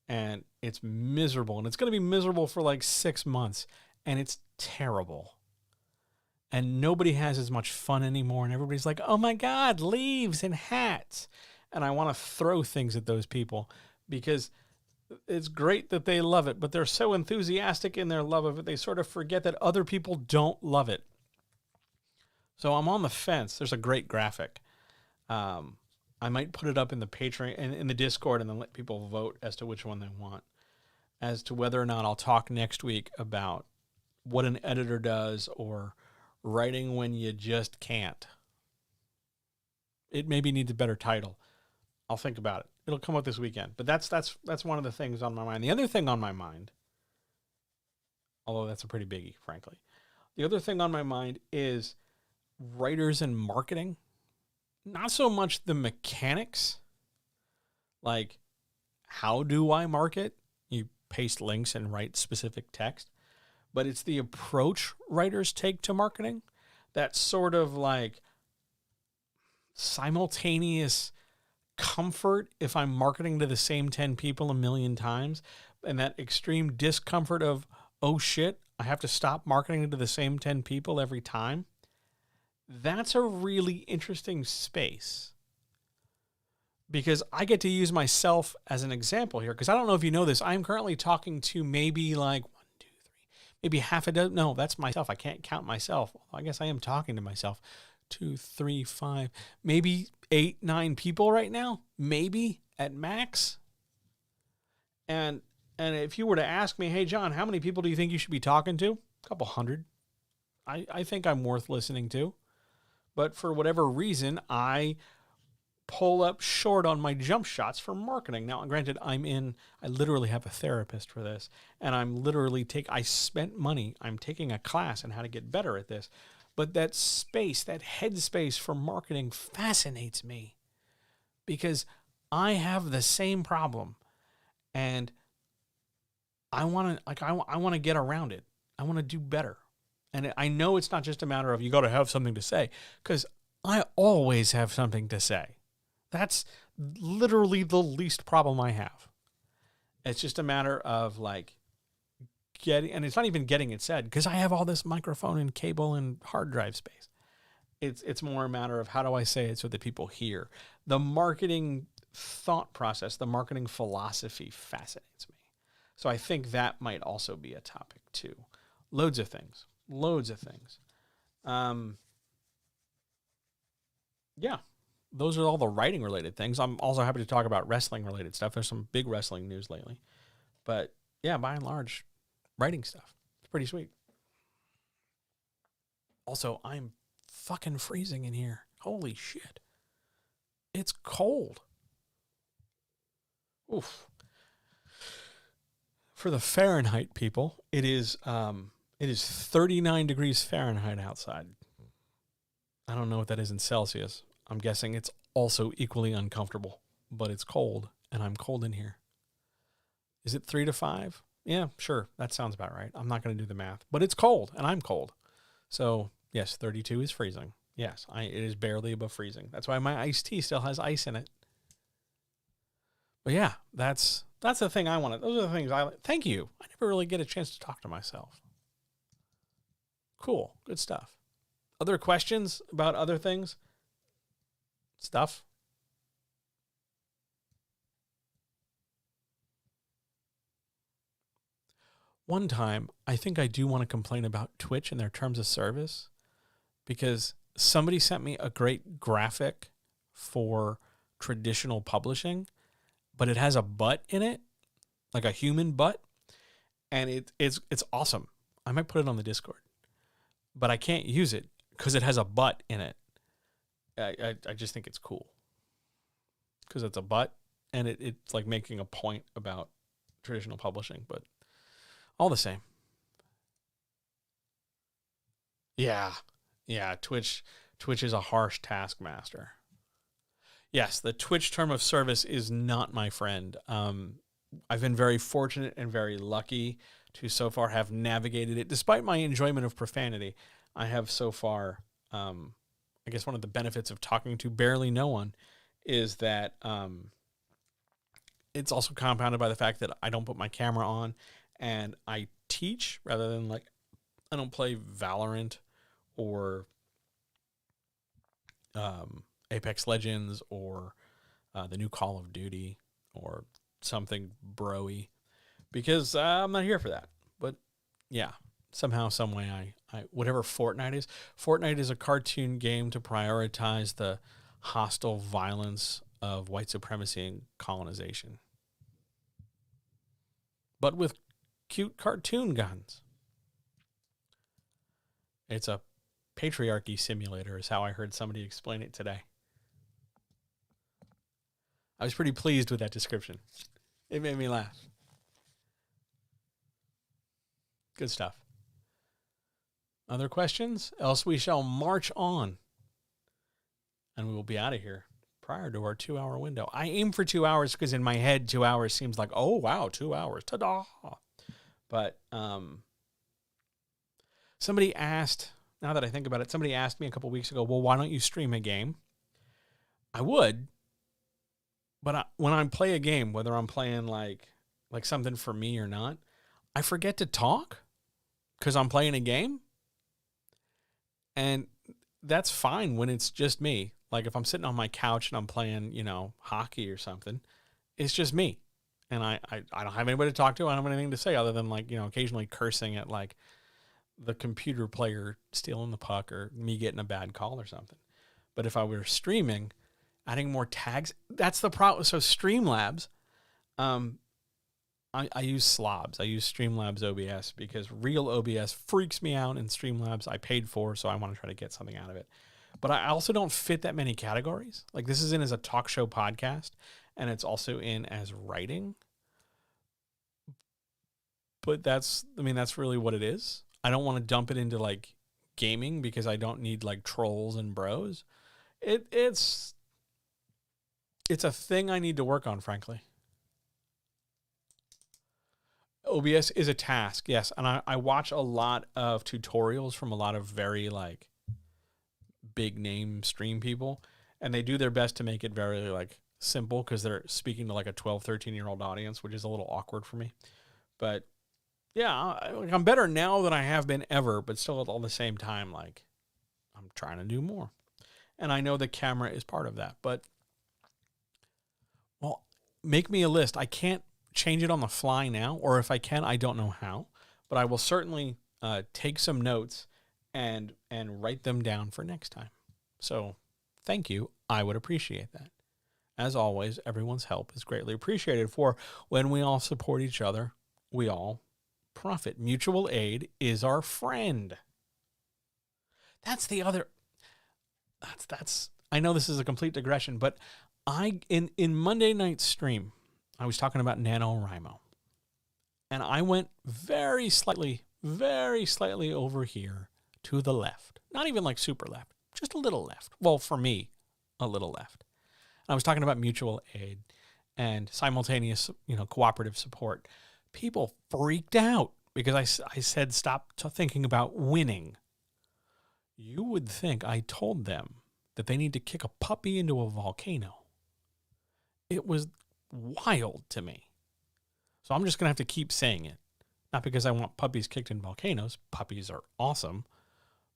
and it's miserable, and it's going to be miserable for like 6 months, and it's terrible. And nobody has as much fun anymore, and everybody's like, oh my God, leaves and hats. And I want to throw things at those people because it's great that they love it, but they're so enthusiastic in their love of it, they sort of forget that other people don't love it. So I'm on the fence. There's a great graphic. I might put it up in the Patreon and in the Discord and then let people vote as to which one they want, as to whether or not I'll talk next week about what an editor does or writing when you just can't. It maybe needs a better title. I'll think about it. It'll come out this weekend. But that's one of the things on my mind. The other thing on my mind, although that's a pretty biggie, frankly. The other thing on my mind is writers and marketing. Not so much the mechanics, like how do I market? You paste links and write specific text. But it's the approach writers take to marketing. That sort of like simultaneous comfort if I'm marketing to the same 10 people a million times, and that extreme discomfort of, oh shit, I have to stop marketing to the same 10 people every time. That's a really interesting space because I get to use myself as an example here. Because I don't know if you know this, I'm currently talking to maybe like maybe half a dozen. No, that's myself. I can't count myself. I guess I am talking to myself. 2, 3, 5, maybe 8, 9 people right now, maybe at max. And if you were to ask me, hey, John, how many people do you think you should be talking to? A couple hundred. I think I'm worth listening to. But for whatever reason, I pull up short on my jump shots for marketing. Now, granted, I literally have a therapist for this, and I spent money. I'm taking a class on how to get better at this. But that space, that headspace for marketing fascinates me because I have the same problem, and I want to get around it. I want to do better. And I know it's not just a matter of you got to have something to say, because I always have something to say. That's literally the least problem I have. It's just a matter of like and it's not even getting it said because I have all this microphone and cable and hard drive space. It's more a matter of how do I say it so that people hear. The marketing thought process, the marketing philosophy fascinates me. So I think that might also be a topic too. Loads of things. Yeah, those are all the writing related things. I'm also happy to talk about wrestling related stuff. There's some big wrestling news lately, but yeah, by and large, writing stuff. It's pretty sweet. Also, I'm fucking freezing in here. Holy shit. It's cold. Oof. For the Fahrenheit people, it is 39 degrees Fahrenheit outside. I don't know what that is in Celsius. I'm guessing it's also equally uncomfortable, but it's cold, and I'm cold in here. Is it 3 to 5? Yeah, sure. That sounds about right. I'm not going to do the math, but it's cold, and I'm cold. So, yes, 32 is freezing. Yes, it is barely above freezing. That's why my iced tea still has ice in it. But yeah, that's the thing I wanted. Those are the things I like. Thank you. I never really get a chance to talk to myself. Cool. Good stuff. Other questions about other things? Stuff? One time, I think I do want to complain about Twitch and their terms of service because somebody sent me a great graphic for traditional publishing, but it has a butt in it, like a human butt, and it's awesome. I might put it on the Discord, but I can't use it because it has a butt in it. I just think it's cool because it's a butt, and it's like making a point about traditional publishing, but all the same. Yeah. Twitch is a harsh taskmaster. Yes, the Twitch term of service is not my friend. I've been very fortunate and very lucky to so far have navigated it. Despite my enjoyment of profanity, I have so far I guess one of the benefits of talking to barely no one is that it's also compounded by the fact that I don't put my camera on and I teach rather than like, I don't play Valorant or Apex Legends or the new Call of Duty or something bro-y because I'm not here for that. But yeah, somehow, some way, I whatever Fortnite is a cartoon game to prioritize the hostile violence of white supremacy and colonization, but with cute cartoon guns. It's a patriarchy simulator is how I heard somebody explain it today. I was pretty pleased with that description. It made me laugh. Good stuff. Other questions? Else we shall march on. And we will be out of here prior to our 2-hour window. I aim for 2 hours because in my head, 2 hours seems like, oh, wow, 2 hours. Ta-da! But somebody asked, now that I think about it, somebody asked me a couple weeks ago, well, why don't you stream a game? I would. But when I play a game, whether I'm playing like something for me or not, I forget to talk because I'm playing a game. And that's fine when it's just me. Like if I'm sitting on my couch and I'm playing, hockey or something, it's just me. And I don't have anybody to talk to. I don't have anything to say other than occasionally cursing at like the computer player stealing the puck or me getting a bad call or something. But if I were streaming, adding more tags, that's the problem. So Streamlabs, I use Slobs. I use Streamlabs OBS because real OBS freaks me out, and Streamlabs I paid for, so I want to try to get something out of it. But I also don't fit that many categories. Like this is in as a talk show podcast, and it's also in as writing. But that's really what it is. I don't want to dump it into like gaming because I don't need like trolls and bros. It's a thing I need to work on, frankly. OBS is a task, yes. And I watch a lot of tutorials from a lot of very like big name stream people, and they do their best to make it very like simple because they're speaking to like a 12, 13-year-old audience, which is a little awkward for me. But yeah, I'm better now than I have been ever, but still at all the same time, like I'm trying to do more. And I know the camera is part of that, but well, make me a list. I can't change it on the fly now, or if I can, I don't know how, but I will certainly take some notes and write them down for next time. So thank you. I would appreciate that. As always, everyone's help is greatly appreciated, for when we all support each other, we all profit. Mutual aid is our friend. That's I know this is a complete digression, but in Monday night's stream, I was talking about NaNoWriMo, and I went very slightly over here to the left. Not even like super left, just a little left. Well, for me, a little left. I was talking about mutual aid and simultaneous, cooperative support. People freaked out because I said stop thinking about winning. You would think I told them that they need to kick a puppy into a volcano. It was wild to me. So I'm just going to have to keep saying it. Not because I want puppies kicked in volcanoes. Puppies are awesome.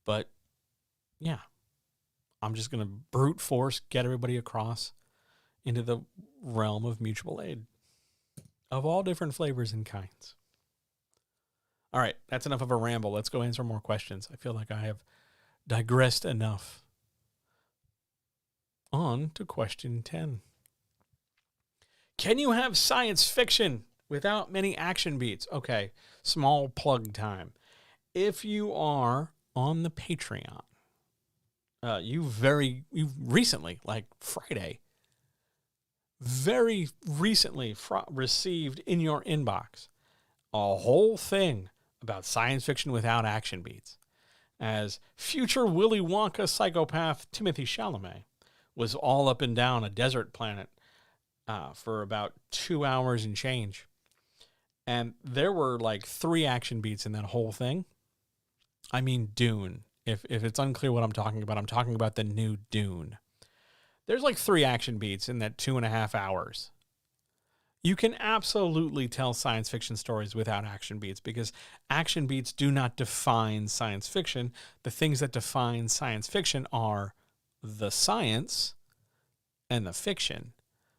But yeah, I'm just going to brute force get everybody across into the realm of mutual aid of all different flavors and kinds. All right, that's enough of a ramble. Let's go answer more questions. I feel like I have digressed enough. On to question 10. Can you have science fiction without many action beats? Okay, small plug time. If you are on the Patreon, you recently, like Friday, very recently received in your inbox a whole thing about science fiction without action beats, as future Willy Wonka psychopath Timothy Chalamet was all up and down a desert planet for about 2 hours and change. And there were like 3 action beats in that whole thing. I mean, Dune If it's unclear what I'm talking about the new Dune. There's like 3 action beats in that 2.5 hours. You can absolutely tell science fiction stories without action beats because action beats do not define science fiction. The things that define science fiction are the science and the fiction.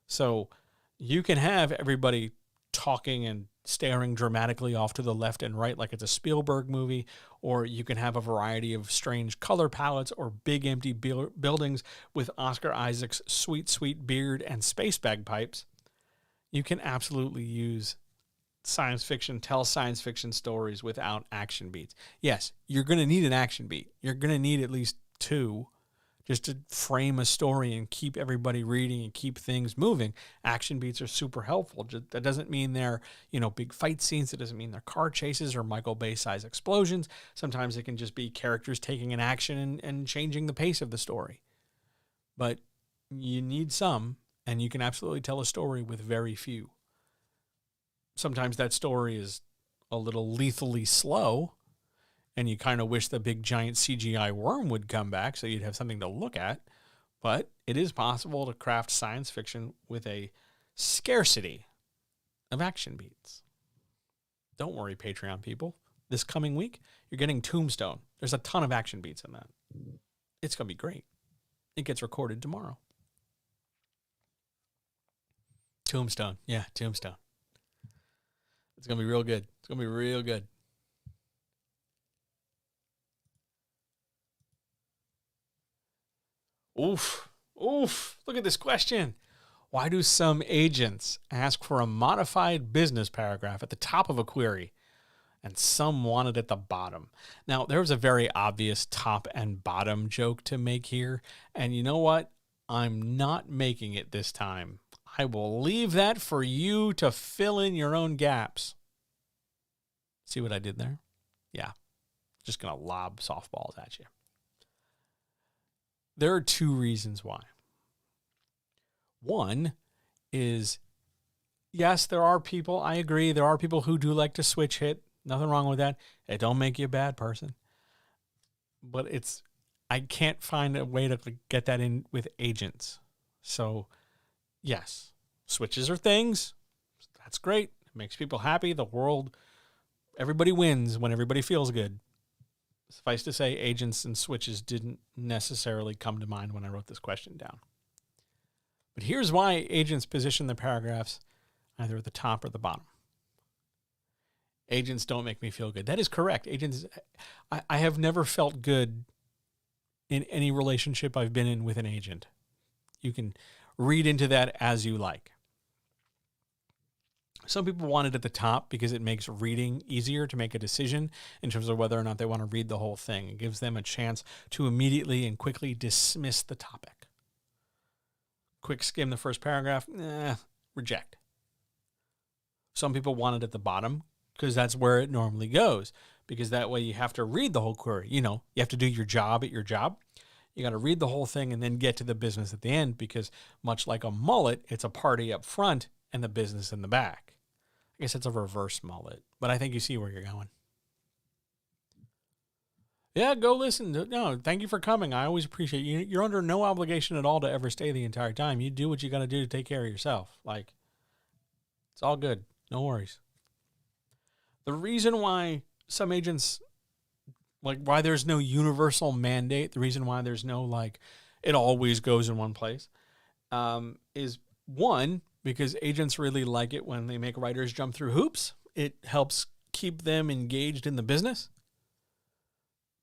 So you can have everybody talking and staring dramatically off to the left and right like it's a Spielberg movie, or you can have a variety of strange color palettes or big empty buildings with Oscar Isaac's sweet, sweet beard and space bagpipes. You can absolutely use science fiction, tell science fiction stories without action beats. Yes, you're going to need an action beat. You're going to need at least 2 just to frame a story and keep everybody reading and keep things moving. Action beats are super helpful. That doesn't mean they're, big fight scenes. It doesn't mean they're car chases or Michael Bay size explosions. Sometimes it can just be characters taking an action and changing the pace of the story. But you need some, and you can absolutely tell a story with very few. Sometimes that story is a little lethally slow, and you kind of wish the big giant CGI worm would come back so you'd have something to look at. But it is possible to craft science fiction with a scarcity of action beats. Don't worry, Patreon people. This coming week, you're getting Tombstone. There's a ton of action beats in that. It's going to be great. It gets recorded tomorrow. Tombstone. Yeah, Tombstone. It's going to be real good. It's going to be real good. Oof. Look at this question. Why do some agents ask for a modified business paragraph at the top of a query and some want it at the bottom? Now, there was a very obvious top and bottom joke to make here. And you know what? I'm not making it this time. I will leave that for you to fill in your own gaps. See what I did there? Yeah. Just going to lob softballs at you. There are 2 reasons why. One is, yes, there are people, I agree, there are people who do like to switch hit. Nothing wrong with that. It don't make you a bad person. But I can't find a way to get that in with agents. So, yes, switches are things. That's great. It makes people happy. The world, everybody wins when everybody feels good. Suffice to say, agents and switches didn't necessarily come to mind when I wrote this question down. But here's why agents position their paragraphs either at the top or the bottom. Agents don't make me feel good. That is correct. Agents, I have never felt good in any relationship I've been in with an agent. You can read into that as you like. Some people want it at the top because it makes reading easier to make a decision in terms of whether or not they want to read the whole thing. It gives them a chance to immediately and quickly dismiss the topic. Quick skim the first paragraph, reject. Some people want it at the bottom because that's where it normally goes, because that way you have to read the whole query. You have to do your job at your job. You got to read the whole thing and then get to the business at the end, because much like a mullet, it's a party up front and the business in the back. I guess it's a reverse mullet, but I think you see where you're going. Yeah, go listen. No, thank you for coming. I always appreciate you. You're under no obligation at all to ever stay the entire time. You do what you got to do to take care of yourself. It's all good. No worries. The reason why some agents, why there's no universal mandate, the reason why there's no, it always goes in one place, is one, because agents really like it when they make writers jump through hoops. It helps keep them engaged in the business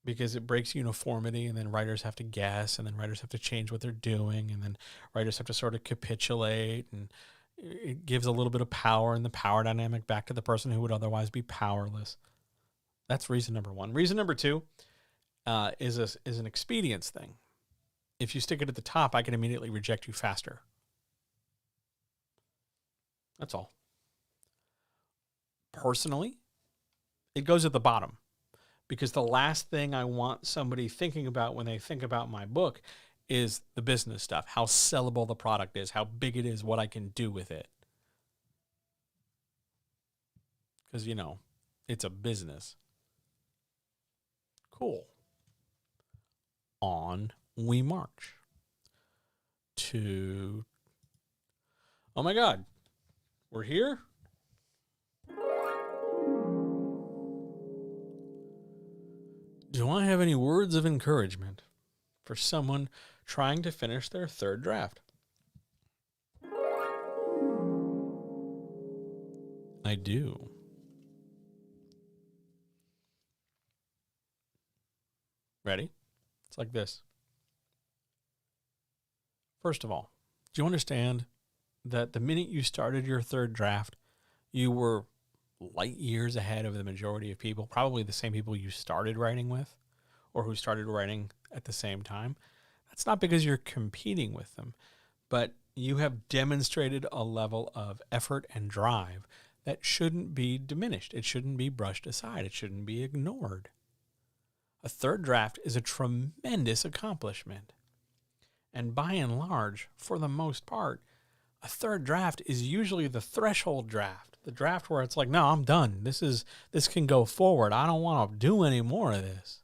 because it breaks uniformity, and then writers have to guess, and then writers have to change what they're doing, and then writers have to sort of capitulate, and it gives a little bit of power and the power dynamic back to the person who would otherwise be powerless. That's reason number one. Reason number two is an expedience thing. If you stick it at the top, I can immediately reject you faster. That's all. Personally, it goes at the bottom, because the last thing I want somebody thinking about when they think about my book is the business stuff, how sellable the product is, how big it is, what I can do with it. Because, it's a business. Cool. On we march to, oh my God, we're here? Do I have any words of encouragement for someone trying to finish their third draft? I do. Ready? It's like this. First of all, do you understand that the minute you started your third draft, you were light years ahead of the majority of people, probably the same people you started writing with or who started writing at the same time? That's not because you're competing with them, but you have demonstrated a level of effort and drive that shouldn't be diminished. It shouldn't be brushed aside. It shouldn't be ignored. A third draft is a tremendous accomplishment. And by and large, for the most part, a third draft is usually the threshold draft, the draft where it's like, no, I'm done. This can go forward. I don't want to do any more of this.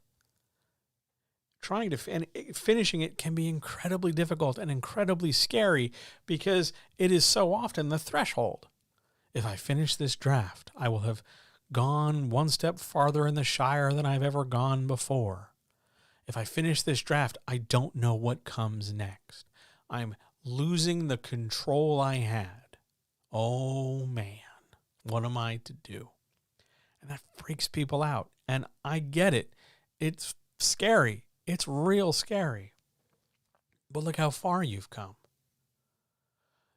Finishing it can be incredibly difficult and incredibly scary because it is so often the threshold. If I finish this draft, I will have gone one step farther in the Shire than I've ever gone before. If I finish this draft, I don't know what comes next. I'm losing the control I had. Oh man, what am I to do? And that freaks people out. And I get it. It's scary. It's real scary. But look how far you've come.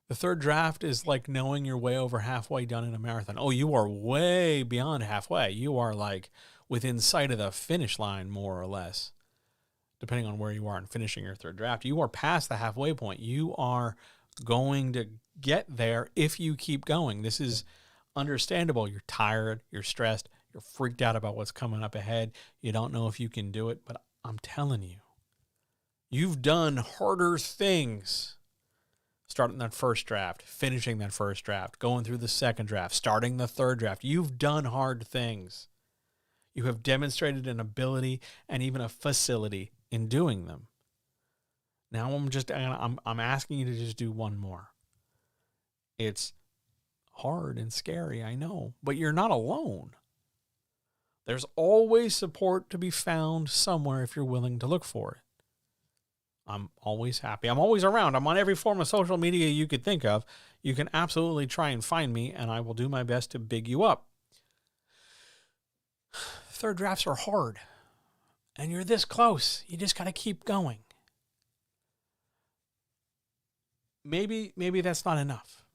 The third draft is like knowing you're way over halfway done in a marathon. Oh, you are way beyond halfway. You are like within sight of the finish line, more or less, depending on where you are in finishing your third draft. You are past the halfway point. You are going to get there if you keep going. This is understandable. You're tired. You're stressed. You're freaked out about what's coming up ahead. You don't know if you can do it, but I'm telling you, you've done harder things. Starting that first draft, finishing that first draft, going through the second draft, starting the third draft. You've done hard things. You have demonstrated an ability and even a facility in doing them. Now I'm asking you to just do one more. It's hard and scary, I know, but you're not alone. There's always support to be found somewhere if you're willing to look for it. I'm always happy. I'm always around. I'm on every form of social media you could think of. You can absolutely try and find me, and I will do my best to big you up. Third drafts are hard, and you're this close. You just got to keep going. Maybe that's not enough.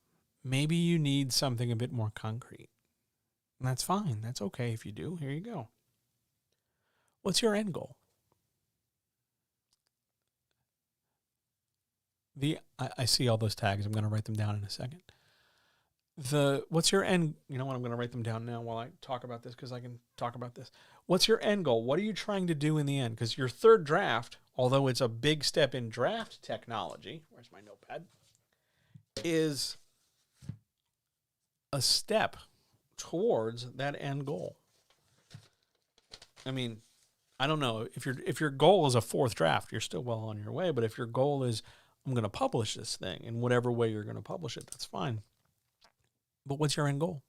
Maybe you need something a bit more concrete. And that's fine. That's okay if you do. Here you go. What's your end goal? I see all those tags. I'm going to write them down in a second. What's your end? You know what? I'm going to write them down now while I talk about this because I can talk about this. What's your end goal? What are you trying to do in the end? Because your third draft, although it's a big step in draft technology, where's my notepad, is a step towards that end goal. I mean, I don't know if your goal is a fourth draft, you're still well on your way. But if your goal is, I'm going to publish this thing in whatever way you're going to publish it, that's fine. But what's your end goal?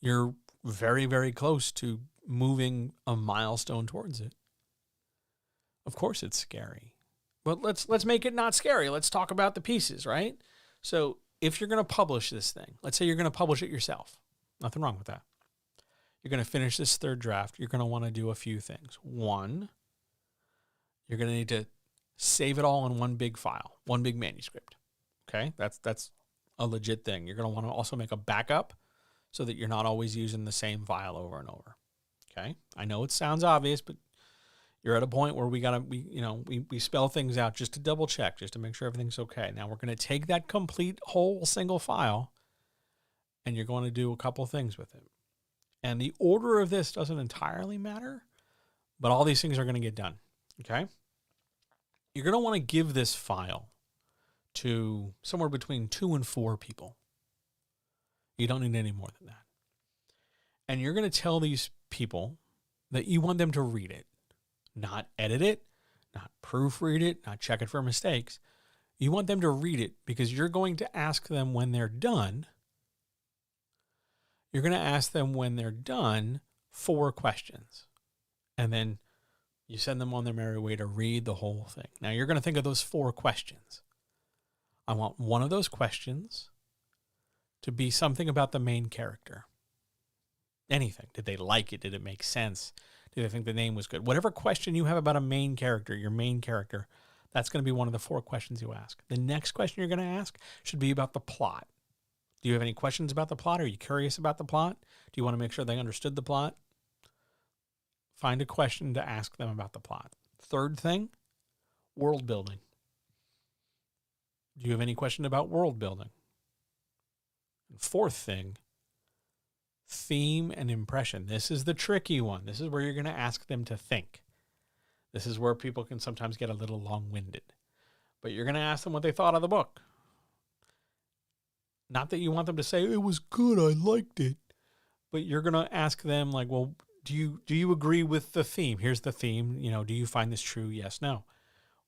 You're very, very close to moving a milestone towards it. Of course it's scary. But let's make it not scary. Let's talk about the pieces, right? So if you're going to publish this thing, let's say you're going to publish it yourself. Nothing wrong with that. You're going to finish this third draft. You're going to want to do a few things. One, you're going to need to save it all in one big file, one big manuscript. Okay? That's a legit thing. You're going to want to also make a backup so that you're not always using the same file over and over. Okay? I know it sounds obvious, but you're at a point where we spell things out just to double check, just to make sure everything's okay. Now we're going to take that complete whole single file and you're going to do a couple things with it. And the order of this doesn't entirely matter, but all these things are going to get done. Okay? You're going to want to give this file to somewhere between 2 and 4 people. You don't need any more than that. And you're going to tell these people that you want them to read it. not edit it, not proofread it, not check it for mistakes. You want them to read it because you're going to ask them when they're done. You're going to ask them when they're done 4 questions. And then you send them on their merry way to read the whole thing. Now you're going to think of those 4 questions. I want one of those questions to be something about the main character. Anything. Did they like it? Did it make sense? Did they think the name was good? Whatever question you have about a main character, your main character, that's going to be one of the 4 questions you ask. The next question you're going to ask should be about the plot. Do you have any questions about the plot? Are you curious about the plot? Do you want to make sure they understood the plot? Find a question to ask them about the plot. Third thing, world building. Do you have any question about world building? And fourth thing, theme and impression. This is the tricky one. This is where you're going to ask them to think. This is where people can sometimes get a little long-winded. But you're going to ask them what they thought of the book. Not that you want them to say, it was good, I liked it. But you're going to ask them, like, well, do you agree with the theme? Here's the theme. You know, do you find this true? Yes, no.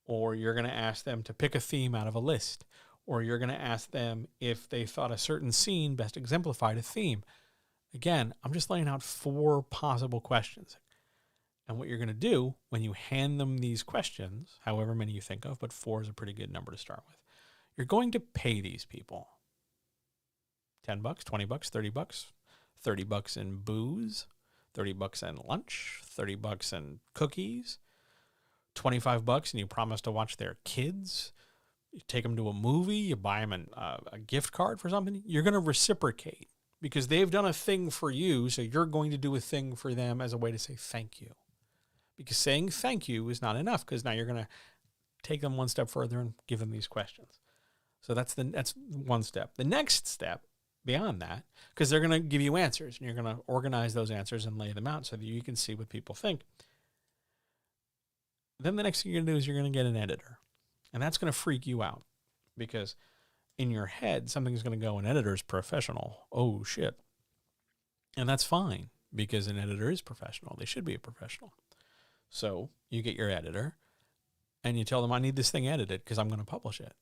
Or you're going to ask them to pick a theme out of a list. Or you're going to ask them if they thought a certain scene best exemplified a theme. Again, I'm just laying out 4 possible questions. And what you're going to do when you hand them these questions, however many you think of, but 4 is a pretty good number to start with, you're going to pay these people $10, $20, $30, $30 in booze, $30 in lunch, $30 in cookies, $25 and you promise to watch their kids. You take them to a movie, you buy them a gift card for something. You're going to reciprocate because they've done a thing for you, so you're going to do a thing for them as a way to say thank you. Because saying thank you is not enough because now you're going to take them one step further and give them these questions. So that's one step. The next step beyond that, because they're going to give you answers and you're going to organize those answers and lay them out so that you can see what people think. Then the next thing you're going to do is you're going to get an editor. And that's going to freak you out because in your head, something's going to go, an editor's professional. Oh, shit. And that's fine because an editor is professional. They should be a professional. So you get your editor and you tell them, I need this thing edited because I'm going to publish it.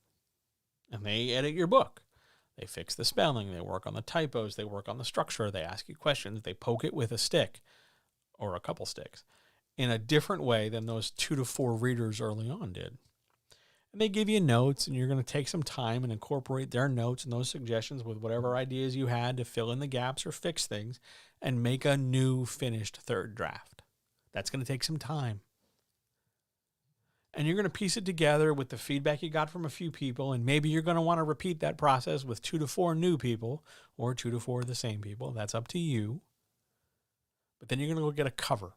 And they edit your book. They fix the spelling. They work on the typos. They work on the structure. They ask you questions. They poke it with a stick or a couple sticks in a different way than those 2 to 4 readers early on did. And they give you notes, and you're going to take some time and incorporate their notes and those suggestions with whatever ideas you had to fill in the gaps or fix things and make a new finished 3rd draft. That's going to take some time. And you're going to piece it together with the feedback you got from a few people, and maybe you're going to want to repeat that process with 2 to 4 new people or 2 to 4 of the same people. That's up to you. But then you're going to go get a cover.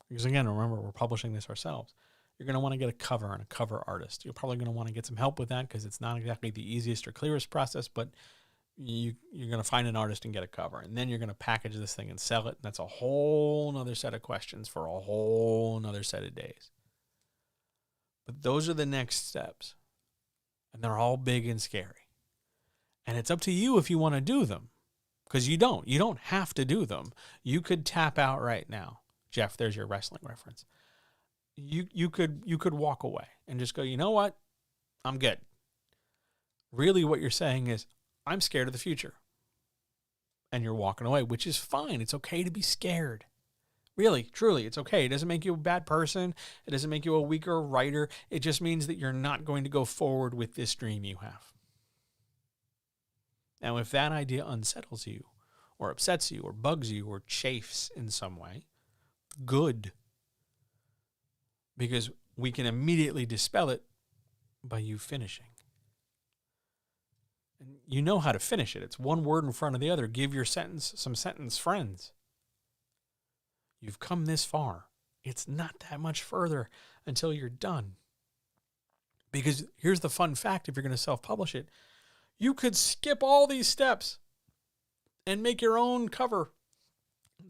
Because again, remember, we're publishing this ourselves. You're going to want to get a cover and a cover artist. You're probably going to want to get some help with that because it's not exactly the easiest or clearest process, but you're going to find an artist and get a cover. And then you're going to package this thing and sell it. And that's a whole nother set of questions for a whole nother set of days. But those are the next steps. And they're all big and scary. And it's up to you if you want to do them. Because you don't. You don't have to do them. You could tap out right now. Jeff, there's your wrestling reference. You could walk away and just go, you know what? I'm good. Really what you're saying is, I'm scared of the future. And you're walking away, which is fine. It's okay to be scared. Really, truly, it's okay. It doesn't make you a bad person. It doesn't make you a weaker writer. It just means that you're not going to go forward with this dream you have. Now, if that idea unsettles you or upsets you or bugs you or chafes in some way, good. Because we can immediately dispel it by you finishing. And you know how to finish it. It's one word in front of the other. Give your sentence some sentence friends. You've come this far. It's not that much further until you're done. Because here's the fun fact, if you're going to self-publish it, you could skip all these steps and make your own cover,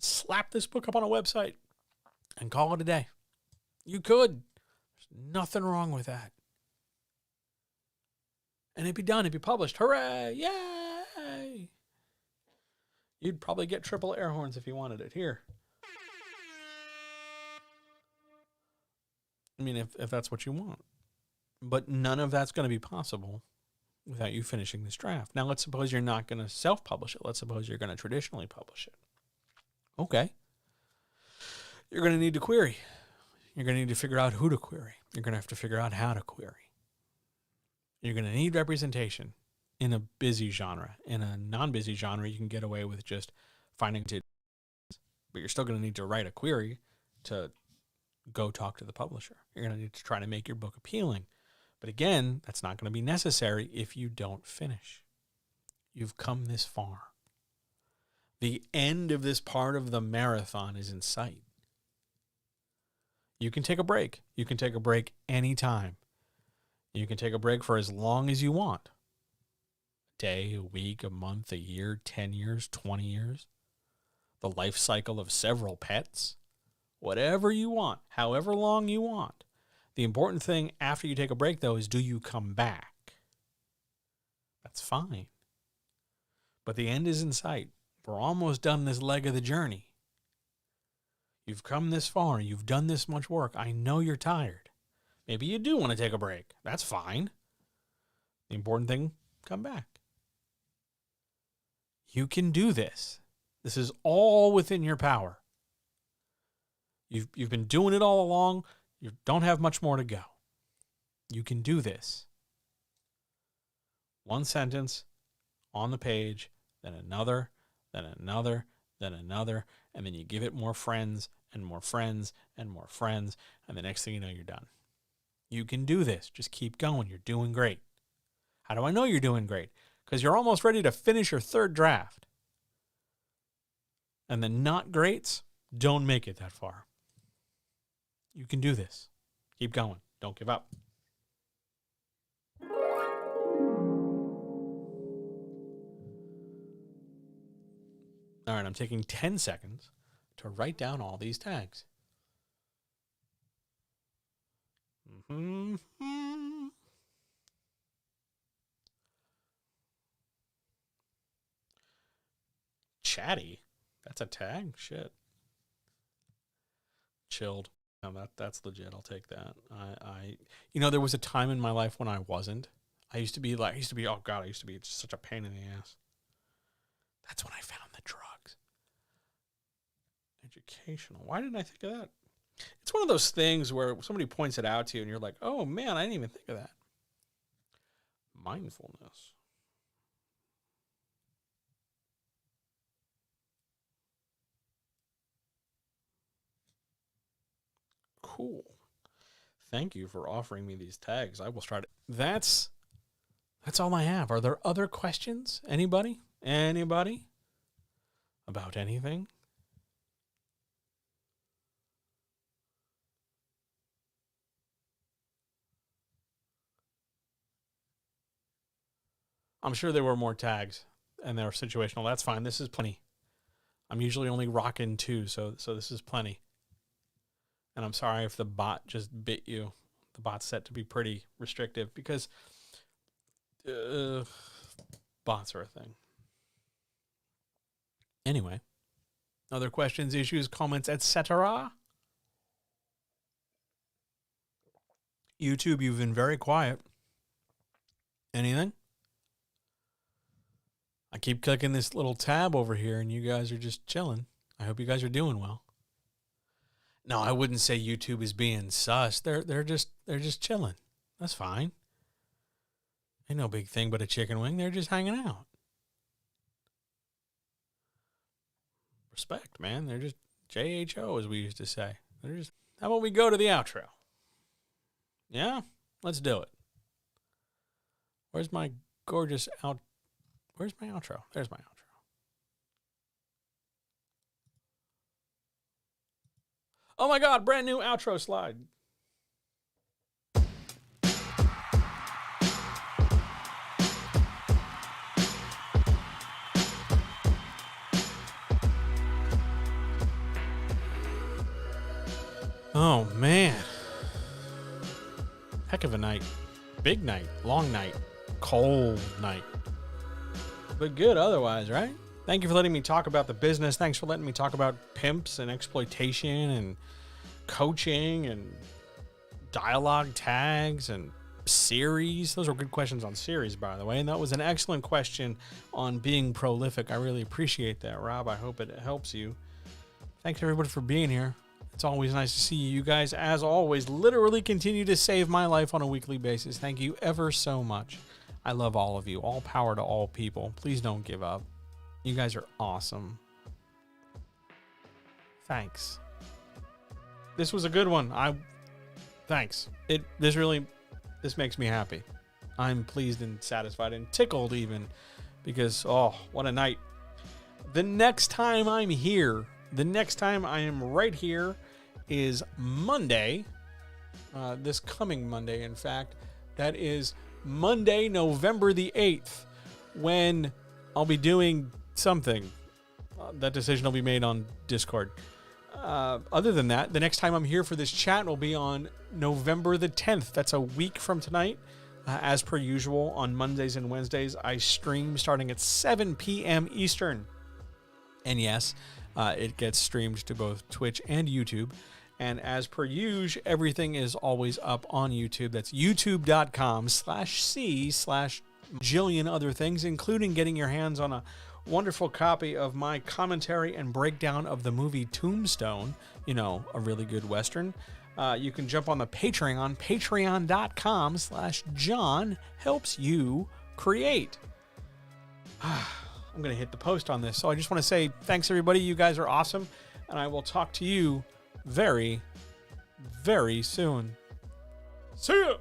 slap this book up on a website, and call it a day. You could. There's nothing wrong with that. And it'd be done. It'd be published. Hooray! Yay! You'd probably get triple air horns if you wanted it. Here. I mean, if that's what you want. But none of that's going to be possible without you finishing this draft. Now, let's suppose you're not going to self-publish it. Let's suppose you're going to traditionally publish it. Okay. You're going to need to query. You're going to need to figure out who to query. You're going to have to figure out how to query. You're going to need representation in a busy genre. In a non-busy genre, you can get away with just finding it, but you're still going to need to write a query to go talk to the publisher. You're going to need to try to make your book appealing. But again, that's not going to be necessary if you don't finish. You've come this far. The end of this part of the marathon is in sight. You can take a break. You can take a break anytime. You can take a break for as long as you want. A day, a week, a month, a year, 10 years, 20 years. The life cycle of several pets. Whatever you want, however long you want. The important thing after you take a break, though, is do you come back? That's fine. But the end is in sight. We're almost done this leg of the journey. You've come this far. You've done this much work. I know you're tired. Maybe you do want to take a break. That's fine. The important thing, come back. You can do this. This is all within your power. You've been doing it all along. You don't have much more to go. You can do this. One sentence on the page, then another, then another, then another, and then you give it more friends and more friends and more friends, and the next thing you know, you're done. You can do this. Just keep going. You're doing great. How do I know you're doing great? Because you're almost ready to finish your third draft. And the not greats don't make it that far. You can do this. Keep going. Don't give up. All right, I'm taking 10 seconds to write down all these tags. Chatty? That's a tag? Shit. Chilled. No, that's legit. I'll take that. There was a time in my life when I wasn't. I used to be such a pain in the ass. That's when I found the drugs. Educational. Why didn't I think of that? It's one of those things where somebody points it out to you and you're like, oh man, I didn't even think of that. Mindfulness. Cool. Thank you for offering me these tags. I will try to. That's all I have. Are there other questions? Anybody? About anything? I'm sure there were more tags and they were situational. That's fine. This is plenty. I'm usually only rocking 2, so this is plenty. And I'm sorry if the bot just bit you. The bot's set to be pretty restrictive because bots are a thing. Anyway, other questions, issues, comments, etc. YouTube, you've been very quiet. Anything? I keep clicking this little tab over here and you guys are just chilling. I hope you guys are doing well. No, I wouldn't say YouTube is being sus. They're just chilling. That's fine. Ain't no big thing but a chicken wing. They're just hanging out. Respect, man. They're just JHO, as we used to say. How about we go to the outro? Yeah? Let's do it. Where's my gorgeous Where's my outro? There's my outro. Oh my God, brand new outro slide. Oh man. Heck of a night. Big night. Long night. Cold night. But good otherwise, right? Thank you for letting me talk about the business. Thanks for letting me talk about pimps and exploitation and coaching and dialogue tags and series. Those were good questions on series, by the way. And that was an excellent question on being prolific. I really appreciate that, Rob. I hope it helps you. Thanks, everybody, for being here. It's always nice to see you. You guys, as always, literally continue to save my life on a weekly basis. Thank you ever so much. I love all of you. All power to all people. Please don't give up. You guys are awesome. Thanks. This was a good one. Thanks. This makes me happy. I'm pleased and satisfied and tickled even because, oh, what a night. The next time I'm here, the next time I am right here is Monday. This coming Monday, in fact. That is Monday, November the 8th, when I'll be doing something. That decision will be made on Discord. Other than that, the next time I'm here for this chat will be on November the 10th. That's a week from tonight. As per usual, on Mondays and Wednesdays, I stream starting at 7 p.m. Eastern. And yes, it gets streamed to both Twitch and YouTube. And as per usual, everything is always up on YouTube. That's youtube.com/c/jillion other things, including getting your hands on a wonderful copy of my commentary and breakdown of the movie Tombstone, a really good Western. You can jump on the Patreon, patreon.com/John helps you create. I'm going to hit the post on this. So I just want to say thanks, everybody. You guys are awesome. And I will talk to you very, very soon. See ya!